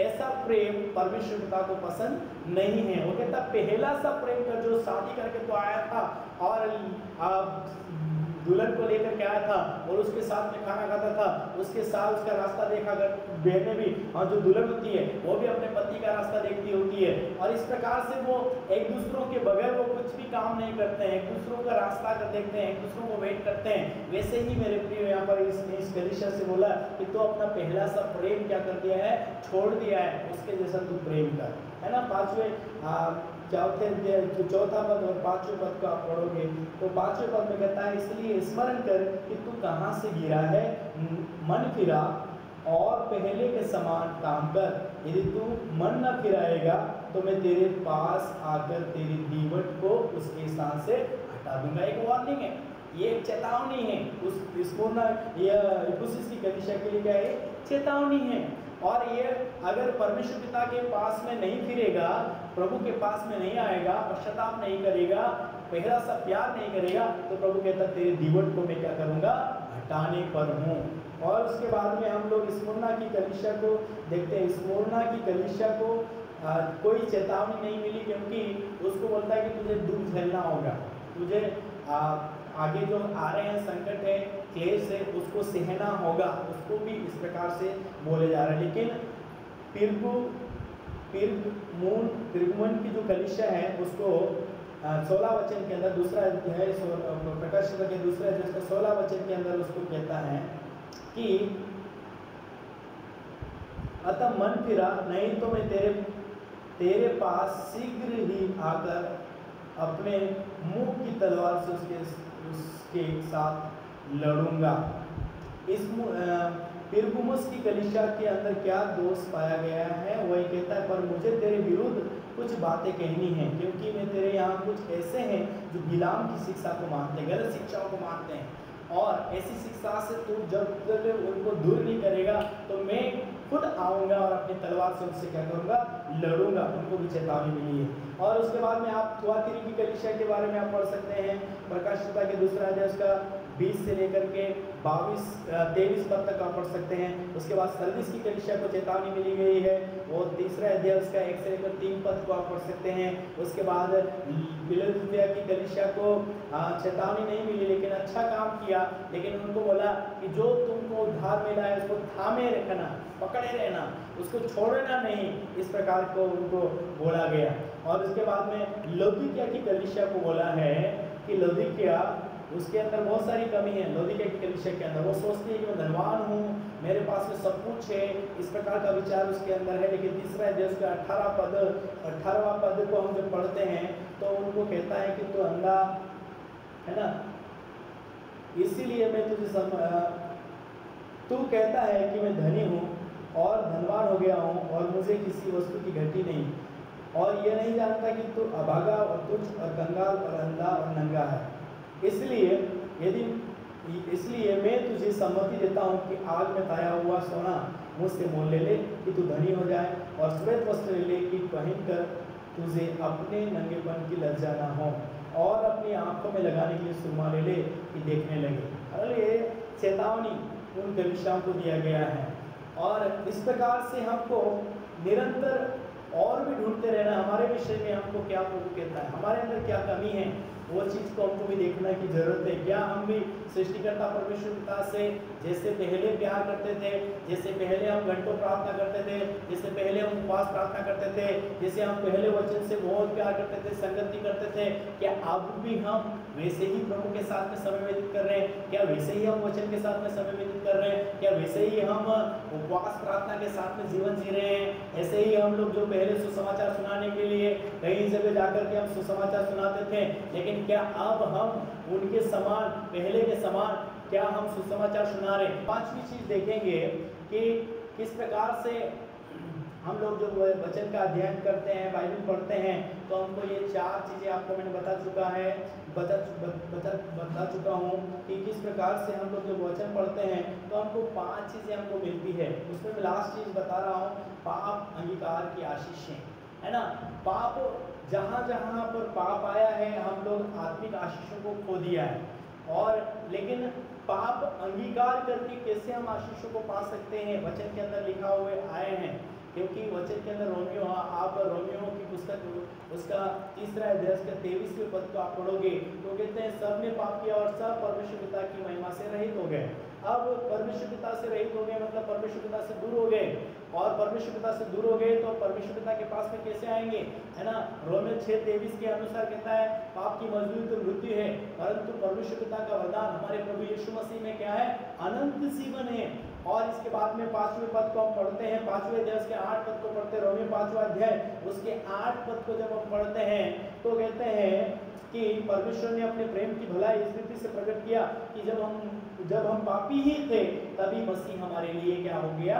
ऐसा प्रेम परमेश्वर पिता को पसंद नहीं है। वो कहता पहला सा प्रेम का जो शादी करके तो आया था और दुल्हन को लेकर के आया था और उसके साथ में खाना खाता था, उसके साथ उसका रास्ता देखा कर बहनें भी, और जो दुल्हन होती है वो भी अपने पति का रास्ता देखती होती है। और इस प्रकार से वो एक दूसरों के बगैर वो कुछ भी काम नहीं करते हैं, एक दूसरों का रास्ता कर देखते हैं, एक दूसरों को वेट करते हैं। वैसे ही मेरे प्रिय यहाँ पर इस कलीसिया से बोला कि तो अपना पहला सा प्रेम क्या कर दिया है, छोड़ दिया है, उसके जैसा तू प्रेम कर, है ना। 5वें चौथा पद और 5वें पद को आप पढ़ोगे तो 5वें पद में कहता है इसलिए स्मरण कर कि तू कहाँ से गिरा है, मन फिरा और पहले के समान काम कर। यदि तू मन न फिराएगा तो मैं तेरे पास आकर तेरी दीवट को उसके स्थान से हटा दूंगा। एक वार्निंग है, ये एक चेतावनी है। इफिसुस की कलीसिया के लिए क्या है, चेतावनी है। और ये अगर परमेश्वर पिता के पास में नहीं फिरेगा, प्रभु के पास में नहीं आएगा, पश्चाताप नहीं करेगा, पहला सा प्यार नहीं करेगा तो प्रभु कहता तेरे दीवट को मैं क्या करूंगा, हटाने पर हूँ। और उसके बाद में हम लोग स्मुरना की कलीसिया को देखते हैं। स्मुरना की कलीसिया को कोई चेतावनी नहीं मिली क्योंकि उसको बोलता है कि तुझे दुख झेलना होगा, तुझे आगे जो आ रहे हैं संकट है, क्लेश है, उसको सहना होगा। उसको भी इस प्रकार से बोले जा रहे हैं। लेकिन पिरगमुन की जो कलीसिया है उसको 16 वचन के अंदर दूसरा अध्याय प्रकाशित के दूसरे अध्याय का 16 वचन के अंदर उसको कहता है कि अतः मन फिरा नहीं तो मैं तेरे तेरे पास शीघ्र ही आकर अपने मुंह की तलवार से उसके साथ लड़ूंगा। इस पिरगमुस की कलीसिया के अंदर क्या दोष पाया गया है? वही कहता है, पर मुझे तेरे विरुद्ध कुछ बातें कहनी है, क्योंकि मैं तेरे यहाँ कुछ ऐसे हैं जो बिलाम की शिक्षा को मानते हैं, गलत शिक्षाओं को मानते हैं, और ऐसी शिक्षा से तू जब तक उनको दूर नहीं करेगा तो मैं खुद आऊँगा और अपनी तलवार से उनसे क्या करूँगा? लड़ूंगा। उनको भी चेतावनी मिली है। और उसके बाद में आप थुआतीरी की कलीसिया के बारे में आप पढ़ सकते हैं, प्रकाशिता के दूसरा अध्याय उसका 20 से लेकर के 23 पद तक आप पढ़ सकते हैं। उसके बाद सरदीस की कलीसिया को चेतावनी मिली गई है, वो तीसरा अध्याय उसका 1 से लेकर 3 पद को आप पढ़ सकते हैं। उसके बाद फिलदेल्फिया की कलीसिया को चेतावनी नहीं मिली, लेकिन अच्छा काम किया, लेकिन उनको बोला कि जो तुमको उद्धार मिला है उसको थामे रखना, पकड़े रहना, उसको छोड़ना नहीं, इस प्रकार को उनको बोला गया। और उसके बाद में लौदीकिया की कलीसिया को बोला है कि लौदीकिया, उसके अंदर बहुत सारी कमी है। लौदीकिया की कलीसिया के अंदर वो सोचती है कि मैं धनवान हूँ, मेरे पास में सब कुछ है, इस प्रकार का विचार उसके अंदर है। लेकिन तीसरा अध्याय उसका 18वां पद को हम जब पढ़ते हैं तो उनको कहता है कि तू अंधा है ना, इसीलिए मैं तुझे तू कहता है कि मैं धनी हूँ और धनवान हो गया हूँ और मुझे किसी वस्तु की घटी नहीं, और ये नहीं जानता कि तू अभागा और तुच्छ और कंगाल और अंधा और नंगा है। इसलिए मैं तुझे सम्मति देता हूँ कि आग में ताया हुआ सोना मुझसे मोल ले कि तू धनी हो जाए, और श्वेत वस्त्र ले कि पहनकर तुझे अपने नंगेपन की लज्जा ना हो, और अपनी आंखों में लगाने के लिए सुरमा ले कि देखने लगे। अरे ये चेतावनी उन कलीसियाओं को दिया गया है। और इस प्रकार से हमको निरंतर और भी ढूंढते रहना, हमारे विषय में हमको क्या प्रभु कहता है, हमारे अंदर क्या कमी है, वो चीज़ को हमको भी देखने की जरूरत है। क्या हम भी सृष्टिकर्ता परमेश्वर पिता से जैसे पहले प्यार करते थे, जैसे पहले हम घंटों प्रार्थना करते थे, जैसे पहले हम उपवास प्रार्थना करते थे, जैसे हम पहले वचन से बहुत प्यार करते थे, संगति करते थे, क्या अब भी हम वैसे ही प्रभु के साथ में समय व्यतीत कर रहे हैं? क्या वैसे ही हम वचन के साथ में समय व्यतीत कर रहे हैं? क्या वैसे ही हम उपवास प्रार्थना के साथ में जीवन जी रहे हैं? ऐसे ही हम लोग जो पहले सुसमाचार सुनाने के लिए कई जगह जाकर के हम सुसमाचार सुनाते थे, लेकिन क्या अब हम उनके समान, पहले के समान क्या हम सुसमाचार सुना रहे हैं? पांचवी चीज देखेंगे कि किस प्रकार से हम लोग जो वचन का अध्ययन करते हैं, बाइबल पढ़ते हैं, तो हमको ये 4 चीज़ें आपको मैंने बता चुका हूँ कि किस प्रकार से हम लोग जब वचन पढ़ते हैं तो हमको 5 चीज़ें हमको मिलती है। उसमें मैं लास्ट चीज़ बता रहा हूँ, पाप अंगीकार की आशीषें, है ना। पाप जहाँ जहाँ पर पाप आया है, हम लोग आत्मिक आशीषों को खो दिया है। और लेकिन पाप अंगीकार करके कैसे हम आशीषों को पा सकते हैं, वचन के अंदर लिखा हुए आए हैं। क्योंकि वचन के अंदर आप रोमियो की पुस्तक उसका 3रा अध्याय का 23वें पद को आप पढ़ोगे तो कहते हैं सब ने पाप किया और सब परमेश्वर पिता की महिमा से रहित हो गए। अब परमेश्वर पिता से रहित हो गए मतलब परमेश्वर पिता से दूर हो गए, और परमेश्वर पिता से दूर हो गए तो परमेश्वर पिता के पास में कैसे आएंगे, है ना। रोमियो 6:23 के अनुसार कहता है पाप की मजदूरी तो मृत्यु है, परंतु परमेश्वर पिता का वरदान हमारे प्रभु यीशु मसीह में क्या है, अनंत जीवन है। और इसके बाद में 5वें पद को हम पढ़ते हैं, 5वें अध्याय के 8 पद को पढ़ते हैं, रोमियो 5वां अध्याय उसके 8 पद को जब हम पढ़ते हैं तो कहते हैं कि परमेश्वर ने अपने प्रेम की भलाई इस रीति से प्रकट किया कि जब हम पापी ही थे तभी मसीह हमारे लिए क्या हो गया,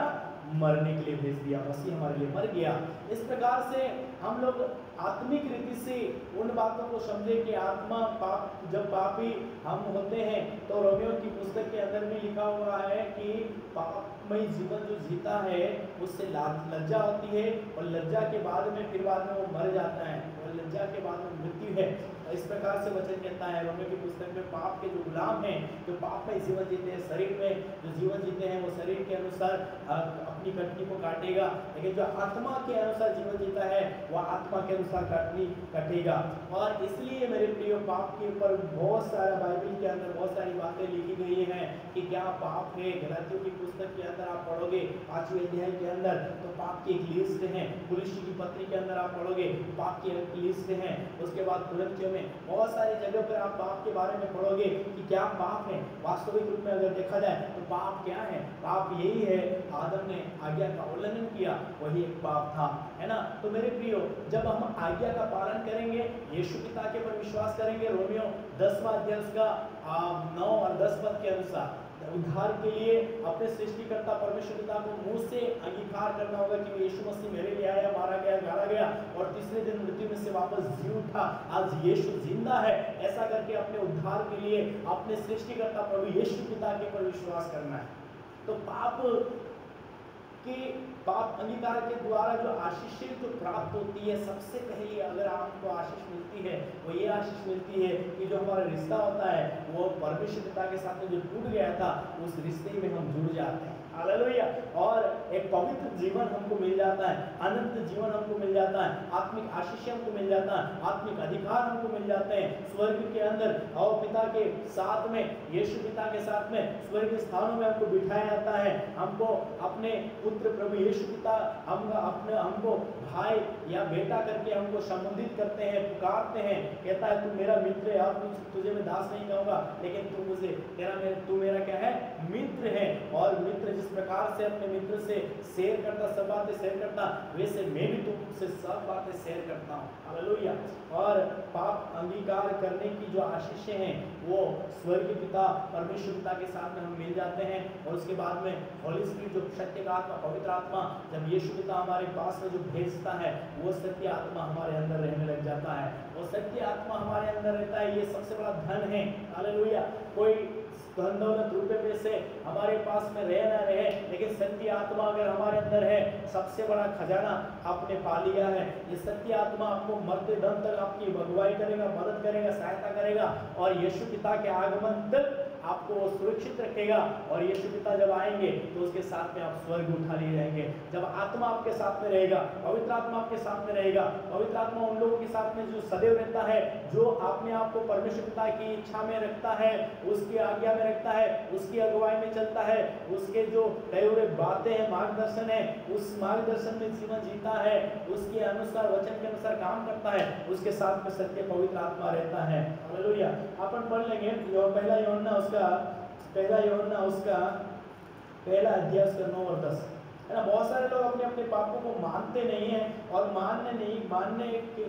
मरने के लिए भेज दिया, मसीह हमारे लिए मर गया। इस प्रकार से हम लोग आत्मिक रीति से उन बातों को समझे कि आत्मा पाप जब पापी हम होते हैं तो रोमियो की पुस्तक के अंदर भी लिखा हुआ है कि पापमय जीवन जो जीता है उससे लज्जा होती है, और लज्जा के बाद में फिर बाद में वो मर जाता है, और लज्जा के बाद में मृत्यु है। इस प्रकार से वचन कहता है रोमियो की पुस्तक में पाप के जो गुलाम हैं, जो पाप में जीवन जीते हैं, शरीर में जो जीवन जीते हैं वो शरीर के अनुसार अपनी कटनी को काटेगा, लेकिन जो आत्मा के अनुसार जीवन जीता है वह आत्मा के अनुसार कटनी कटेगा। और इसलिए मेरे प्रिय पाप के ऊपर बहुत सारा बाइबल के अंदर बहुत सारी बातें लिखी गई हैं कि क्या पाप है। गलातियों की पुस्तक के अंदर आप पढ़ोगे 5वें अध्याय के अंदर तो पाप की एक लिस्ट है। कुलुस्सी की पत्री के अंदर आप पढ़ोगे पाप की एक लिस्ट रिश्ते हैं। उसके बाद कुरिन्थियों में बहुत सारी जगह पर आप पाप के बारे में पढ़ोगे कि क्या पाप है। वास्तविक रूप में अगर देखा जाए तो पाप क्या है? पाप यही है, आदम ने आज्ञा का उल्लंघन किया, वही एक पाप था, है ना। तो मेरे प्रियो, जब हम आज्ञा का पालन करेंगे, यीशु पिता के पर विश्वास करेंगे, रोमियो 10वां अध्याय उसका 9 और 10 पद के अनुसार उद्धार के लिए अपने सृष्टिकर्ता परमेश्वर पिता को मुंह से अंगीकार करना होगा कि यीशु मसीह मेरे लिए आया, मारा गया, गाड़ा गया और तीसरे दिन मृत्यु में से वापस जी उठा, आज यीशु जिंदा है, ऐसा करके अपने उद्धार के लिए अपने सृष्टिकर्ता प्रभु यीशु पिता के पर विश्वास करना है। तो पाप अंगीकार के द्वारा जो आशीष जो प्राप्त होती है, सबसे पहले अगर आपको आशीष मिलती है वो ये आशीष मिलती है कि जो हमारा रिश्ता होता है वो परमेश्वर पिता के साथ में जो टूट गया था, उस रिश्ते में हम जुड़ जाते हैं। हालेलुया। और एक पवित्र जीवन हमको मिल जाता है, अनंत जीवन हमको मिल जाता है, आत्मिक आशीष हमको मिल जाता है, आत्मिक अधिकार हमको मिल जाते हैं स्वर्ग के अंदर, और पिता के साथ में, यीशु पिता के साथ में स्वर्ग स्थानों में हमको बिठाया जाता है। हमको अपने पुत्र प्रभु यीशु पिता हमको भाई या बेटा करके हमको संबोधित करते हैं, पुकारते हैं, कहता है तू मेरा मित्र है, अब तुझे मैं दास नहीं कहूंगा, लेकिन तू मेरा क्या है? मित्र है। और मित्र जिस प्रकार से अपने मित्र से शेयर करता, सब बातें शेयर करता, वैसे मैं भी तुमसे सब बातें शेयर करता हूँ। हालेलुया। और पाप अंगीकार करने की जो आशीषें हैं वो स्वर्गीय पिता परमेश्वर पिता के साथ में हम मिल जाते हैं। और उसके बाद में होली स्पिरिट जो सत्य का आत्मा, पवित्र आत्मा, जब यीशु पिता हमारे पास में जो भेजता है, वो सत्य आत्मा हमारे अंदर रहने लग जाता है। और सत्य आत्मा हमारे अंदर रहता है, ये सबसे बड़ा धन है। हालेलुया। कोई धन दौलत रुपए पैसे हमारे पास में रहे ना रहे, लेकिन सत्य आत्मा अगर हमारे अंदर है, सबसे बड़ा खजाना आपने पा लिया है। ये सत्य आत्मा आपको मरते दम तक आपकी अगुवाई करेगा, मदद करेगा, सहायता करेगा, और यीशु पिता के आगमन तक आपको वो सुरक्षित रखेगा। और यीशु पिता जब आएंगे तो उसके साथ में आप स्वर्ग उठा लिए जाएंगे। जब आत्मा आपके साथ में रहेगा, पवित्र आत्मा आपके साथ में रहेगा, पवित्र आत्मा उन लोगों के साथ में जो सदैव रहता है, जो अपने आप को परमेश्वर पिता की इच्छा में रखता है, उसकी आज्ञा में रखता है, उसकी अगुवाई में चलता है, उसके जो कहे हुए बातें हैं, मार्गदर्शन है, उस मार्गदर्शन में जीवन जीता है, उसके अनुसार, वचन के अनुसार काम करता है, उसके साथ में सत्य पवित्र आत्मा रहता है। हालेलुया। अपन पढ़ लेंगे पहला यूहन्ना उसका पहला अध्याय उसका 9 और 10, है ना। बहुत सारे लोग अपने अपने पापों को मानते नहीं हैं, और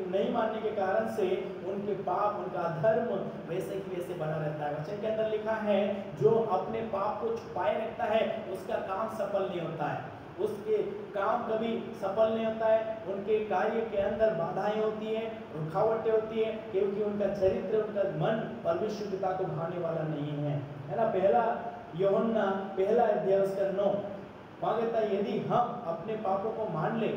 नहीं मानने के कारण से उनके पाप, उनका धर्म वैसे की वैसे बना रहता है। वचन के अंदर लिखा है, जो अपने पाप को छुपाए रखता है उसका काम सफल नहीं होता है, उसके काम कभी सफल नहीं होता है, उनके कार्य के अंदर बाधाएं होती हैं, रुकावटें होती हैं, क्योंकि उनका चरित्र, उनका मन परमेश्वर पिता को भाने वाला नहीं है ना। पहला यूहन्ना पहला अध्याय उसका 9 कहता है, यदि हम अपने पापों को मान ले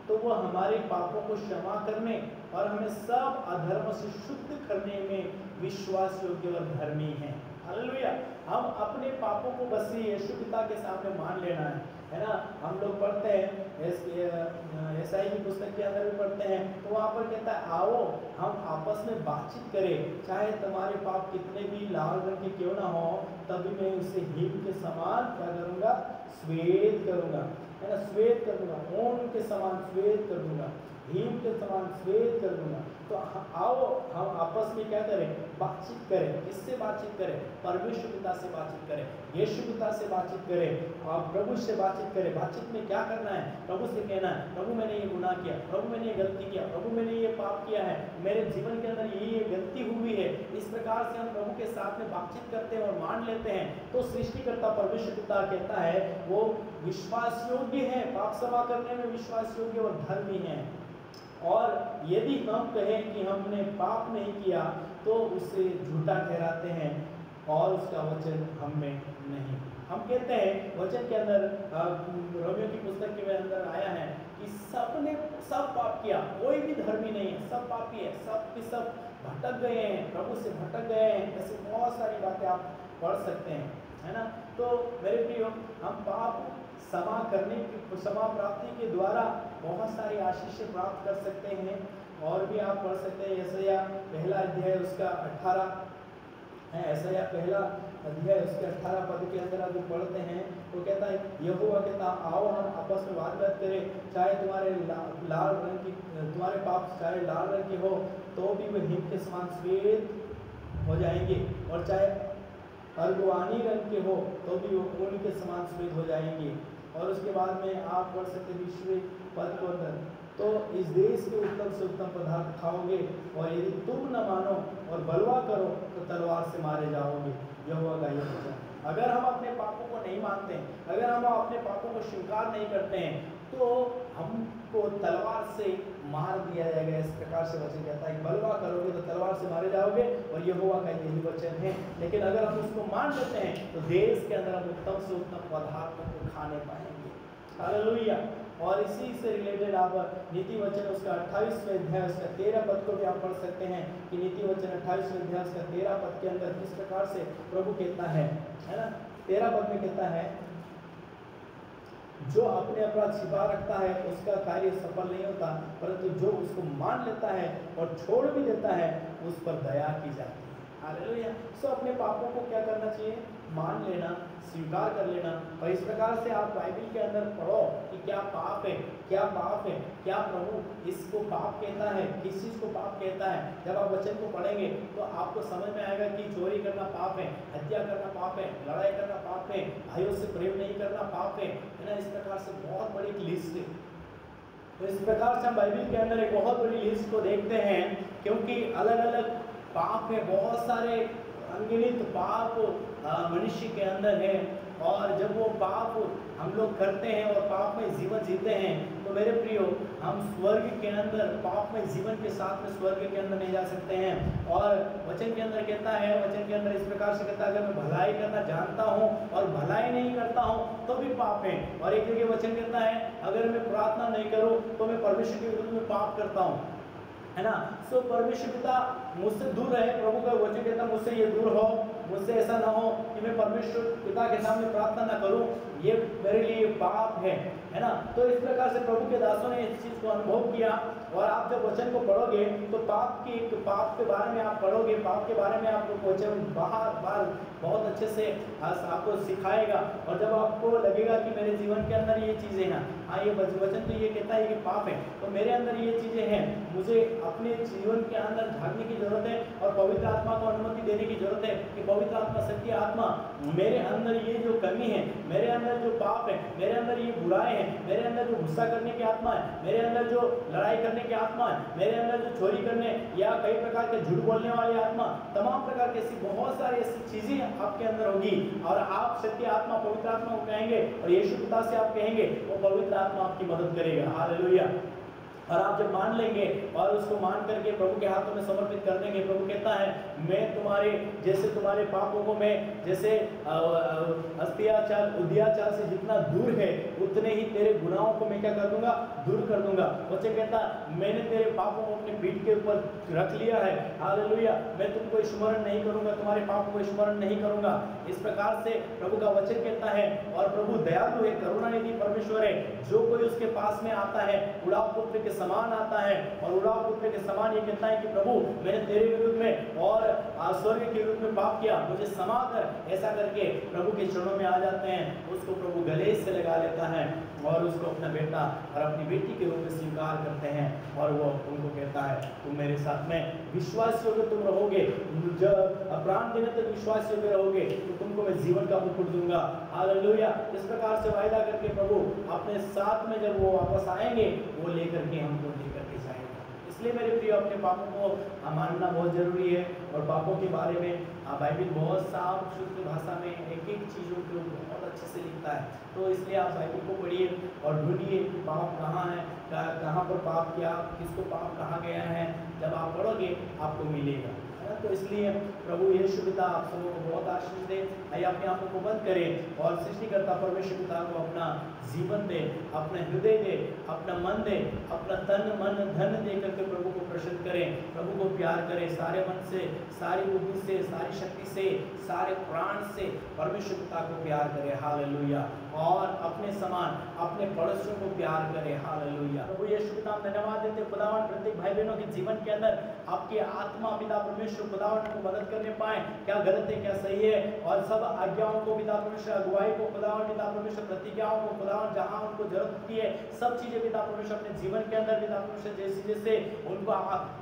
तो वो हमारे पापों को क्षमा करने और हमें सब अधर्म से शुद्ध करने में विश्वास योग्य और धर्मी है। हालेलुया। हम अपने पापों को बस यीशु पिता के सामने मान लेना है ना। हम लोग पढ़ते हैं ईसाई की पुस्तक के अंदर भी पढ़ते हैं, तो वहाँ पर कहता है, आओ हम आपस में बातचीत करें, चाहे तुम्हारे पाप कितने भी लाल रंग के क्यों ना हो, तभी मैं उसे हिम के समान क्या करूँगा? श्वेत करूँगा, है ना। श्वेत कर दूंगा, ऊन के समान श्वेत कर दूंगा, हिम के समान श्वेत कर दूंगा। तो आओ हम आपस में क्या करें? बातचीत करें। किससे बातचीत करें? परमेश्वर पिता से बातचीत करें, यीशु पिता से बातचीत करें, और प्रभु से बातचीत करें। बातचीत में क्या करना है? प्रभु से कहना है, प्रभु मैंने ये गुनाह किया, प्रभु मैंने ये गलती किया, प्रभु मैंने ये पाप किया है, मेरे जीवन के अंदर ये गलती हुई है। इस प्रकार से हम प्रभु के साथ में बातचीत करते हैं और मान लेते हैं, तो सृष्टिकर्ता परमेश्वर पिता कहता है वो विश्वास योग्य है, पाप क्षमा करने में विश्वास योग्य और धर्मी है। और यदि हम कहें कि हमने पाप नहीं किया तो उसे झूठा ठहराते हैं और उसका वचन हम में नहीं। हम कहते हैं वचन के अंदर, रोमियो की पुस्तक के अंदर आया है कि सबने सब पाप किया, कोई भी धर्मी नहीं है, सब पापी है, सब के सब भटक गए हैं, प्रभु से भटक गए हैं। ऐसी बहुत सारी बातें आप पढ़ सकते हैं, है ना। तो मेरे प्रियो, हम पाप क्षमा प्राप्ति के द्वारा बहुत सारी आशीषें प्राप्त कर सकते हैं। और भी आप पढ़ सकते हैं यशायाह पहला अध्याय उसका 18 है। ऐसा या पहला अध्याय उसके 18 पद के अंदर आप पढ़ते हैं तो कहता है, यहोवा कहता आओ हम आपस में वाद करें, चाहे तुम्हारे लाल रंग की तुम्हारे पाप चाहे लाल रंग के हो तो भी वे हिम के समान श्वेत हो जाएंगे, और चाहे अर्गवानी रंग के हो तो भी वो ऊन के समान श्वेत हो जाएंगे। और उसके बाद में आप पढ़ सकते 20वें पद को अंदर, तो इस देश के उत्तम से उत्तम पदार्थ खाओगे, और यदि तुम न मानो और बलवा करो तो तलवार से मारे जाओगे। यहोवा का यह वचन। अगर हम अपने पापों को नहीं मानते हैं, अगर हम अपने पापों को स्वीकार नहीं करते हैं, तो हमको तलवार से मार दिया जाएगा। इस प्रकार से वचन कहता है, बलवा करोगे तो तलवार से मारे जाओगे, और यहोवा का यही वचन है। लेकिन अगर हम उसको मान लेते हैं तो देश के अंदर हम उत्तम से उत्तम पदार्थों को खाने पाएंगे। हालेलुया। और इसी से रिलेटेड आप नीति वचन उसका 28वें अध्याय उसका 13 पद को भी आप पढ़ सकते हैं कि नीति वचन 28वें अध्याय उसका 13 पद के अंदर किस प्रकार से प्रभु कहता है ना। 13 पद में कहता है, जो अपने अपराध छिपा रखता है उसका कार्य सफल नहीं होता, परंतु जो उसको मान लेता है और छोड़ भी देता है उस पर दया की जाती है। हालेलुया। सो अपने पापों को क्या करना चाहिए? मान लेना, स्वीकार कर लेना। और इस प्रकार से आप बाइबल के अंदर पढ़ो कि क्या पाप है, क्या पाप है, क्या प्रभु इसको पाप कहता है, किस चीज़ को पाप कहता है। जब आप वचन को पढ़ेंगे तो आपको समझ में आएगा कि चोरी करना पाप है, हत्या करना पाप है, लड़ाई करना पाप है, भाइयों से प्रेम नहीं करना पाप है ना। इस प्रकार से बहुत बड़ी लिस्ट है। तो इस प्रकार से हम बाइबल के अंदर एक बहुत बड़ी लिस्ट को देखते हैं, क्योंकि अलग अलग पाप है, बहुत सारे अनगिनत पाप मनुष्य के अंदर है। और जब वो पाप हम लोग करते हैं और पाप में जीवन जीते हैं, तो मेरे प्रियो हम स्वर्ग के अंदर पाप में जीवन के साथ में स्वर्ग के अंदर नहीं जा सकते हैं। और वचन के अंदर कहता है, वचन के अंदर इस प्रकार से कहता है, अगर मैं भलाई करना जानता हूँ और भलाई नहीं करता हूँ तो भी पाप है। और एक जगह वचन कहता है, अगर मैं प्रार्थना नहीं करूँ तो मैं परमेश्वर के विरुद्ध में पाप करता हूँ, है ना। सो परमेश्वर पिता मुझसे दूर रहे। प्रभु का वचन कहता है, मुझसे ये दूर हो, मुझसे ऐसा ना हो कि मैं परमेश्वर पिता के सामने प्रार्थना ना करूं, ये मेरे लिए पाप है ना। तो इस प्रकार से प्रभु के दासों ने इस चीज़ को अनुभव किया। और आप जब वचन को पढ़ोगे तो पाप के बारे में आप पढ़ोगे, पाप के बारे में आपको वचन बार बहुत अच्छे से आपको सिखाएगा। और जब आपको लगेगा कि मेरे जीवन के अंदर ये चीज़ें हैं, हाँ ये वचन तो ये कहता है कि पाप है, तो मेरे अंदर ये चीज़ें हैं, मुझे अपने जीवन के अंदर झांकने की जरूरत है और पवित्र आत्मा को अनुमति देने की जरूरत है कि पवित्र आत्मा, सत्य आत्मा, मेरे अंदर ये जो कमी है, मेरे अंदर जो पाप है, मेरे अंदर ये बुराई है, मेरे अंदर जो गुस्सा करने की आत्मा है, मेरे अंदर जो लड़ाई करने की आत्मा है, मेरे अंदर जो चोरी करने या कई प्रकार के झूठ बोलने वाली आत्मा, तमाम प्रकार की ऐसी बहुत सारी ऐसी चीजें आपके अंदर होगी। और आप सत्य आत्मा, पवित्र आत्मा को कहेंगे और यीशु पिता से आप कहेंगे, वो पवित्र आत्मा आपकी मदद करेगा। हालेलुया। और आप जब मान लेंगे और उसको मान करके प्रभु के हाथों में समर्पित कर देंगे, प्रभु कहता है, मैं तुम्हारे जैसे तुम्हारे पापों को मैं जैसे उद्याचार से जितना दूर है उतने ही तेरे गुनाहों को मैं क्या कर दूंगा? दूर कर दूंगा। वचन कहता है, मैंने तेरे पापों को अपनी पीठ के ऊपर रख लिया है। हालेलुया। मैं तुमको स्मरण नहीं करूंगा, तुम्हारे पापों को स्मरण नहीं करूंगा। इस प्रकार से प्रभु का वचन कहता है। और प्रभु दयालु है, करुणानिधि परमेश्वर है। जो कोई उसके पास में आता है उड़ाव पुत्र के समान आता है। और उड़ाव पुत्र के समान ये कहता है कि प्रभु मैंने तेरे विरुद्ध में और स्वर्ग के विरुद्ध में पाप किया, मुझे क्षमा कर। ऐसा करके प्रभु के चरणों में आ जाते हैं, उसको प्रभु गले से लगा लेता है और उसको अपना बेटा और अपनी बेटी के रूप में स्वीकार करते हैं। और वो उनको कहता है, तुम मेरे साथ में विश्वास योग्य तुम रहोगे, जब प्राण देने तक विश्वास योग्य रहोगे तो तुमको मैं जीवन का मुकुट दूंगा। हालेलुया। इस प्रकार से वायदा करके प्रभु अपने साथ में जब वो वापस आएंगे, वो लेकर के हमको लेकर के जाएंगे। इसलिए मेरे प्रिय, अपने पापों को मानना बहुत जरूरी है। और पापों के बारे में बाइबल बहुत साफ शुद्ध भाषा में एक एक चीज़ों को बहुत अच्छे से लिखता है। तो इसलिए आप बाइबल को पढ़िए और ढूंढिए कि पाप कहाँ है, कहाँ पर पाप किया, किसको पाप कहा गया है। जब आप पढ़ोगे आपको मिलेगा। तो इसलिए प्रभु यीशु पिता आप सबों को बहुत आशीष दे। आइए अपने आंखों को बंद करें और सृष्टिकर्ता परमेश्वर पिता को अपना जीवन दे, अपना हृदय दे, अपना मन दे, अपना तन मन धन दे करके प्रभु को प्रसन्न करें, प्रभु को प्यार करें सारे मन से, सारी बुद्धि से, सारी शक्ति से, सारे प्राण से परमेश्वर पिता को प्यार करें। हालेलुया। और अपने समान अपने पड़ोसियों को प्यार करें। हालेलुया। प्रभु यीशु के नाम धन्यवाद देते खुदावन प्रत्येक भाई बहनों के जीवन के अंदर आपकी आत्मा पिता परमेश्वर खुदावन को मदद करने पाए, क्या गलत है क्या सही है, और सब आज्ञाओं को पिता परमेश्वर, अगुवाई को खुदावन पिता परमेश्वर, प्रतिज्ञाओं को खुदावन जहां उनको जरूरत होती है सब चीजें पिता परमेश्वर अपने जीवन के अंदर पिता परमेश्वर जैसे जैसे उनको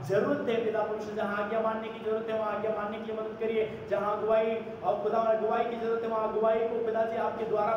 जरूरत है पिता परमेश्वर, जहां आज्ञा मानने की जरूरत है वहां आज्ञा मानने के लिए मदद करिए, जहां अगुवाई और खुदावन अगुवाई की जरूरत है वहां अगुवाई को पिताजी आपके द्वारा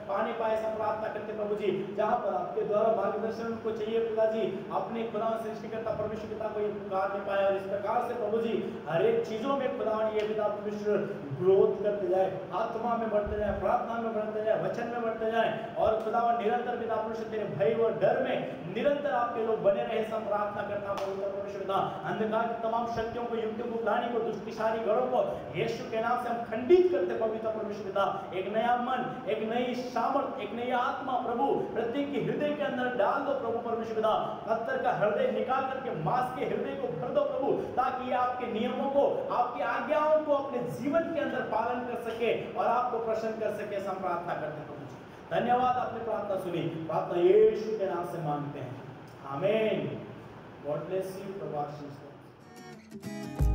पाने पाए सब प्रार्थना करते प्रभु जी। जहां पर आपके द्वारा मार्गदर्शन उनको चाहिए पिताजी, अपने खुदावन सृष्टिकर्ता परमेश्वर पिता को ये पुकारने पाए, और इस प्रकार से प्रभु जी हर एक चीजों में खुदावन ये पिता परमेश्वर ग्रोथ करते जाए, आत्मा में बढ़ते जाए, प्रार्थना में बढ़ते जाए, वचन में बढ़ते जाए, और खुदावन निरंतर पिता परमेश्वर तेरे भय और डर में निरंतर आपके लोग बने रहे। सब प्रार्थना करता पवित्र परमेश्वर पिता, अंधकार की तमाम शक्तियों को, युक्तियों को, प्लानिंग को, दुष्टिशाली गढ़ों को यीशु के नाम से हम खंडित करते पवित्र परमेश्वर पिता। एक नया मन, एक नई सामर्थ, एक नई आत्मा प्रभु प्रत्येक के हृदय के अंदर डाल दो प्रभु परमेश्वर पिता। पत्थर का हृदय निकाल करके मांस के हृदय को भर दो प्रभु, ताकि ये आपके नियमों को, आपकी आज्ञाओं को अपने जीवन के अंदर पालन कर सके और आपको प्रसन्न कर सके। हम प्रार्थना करते हैं प्रभु जी, धन्यवाद आपने प्रार्थना सुनी, प्रार्थना यीशु के नाम से मांगते हैं, आमीन। God bless you. Prabhu Ashish they.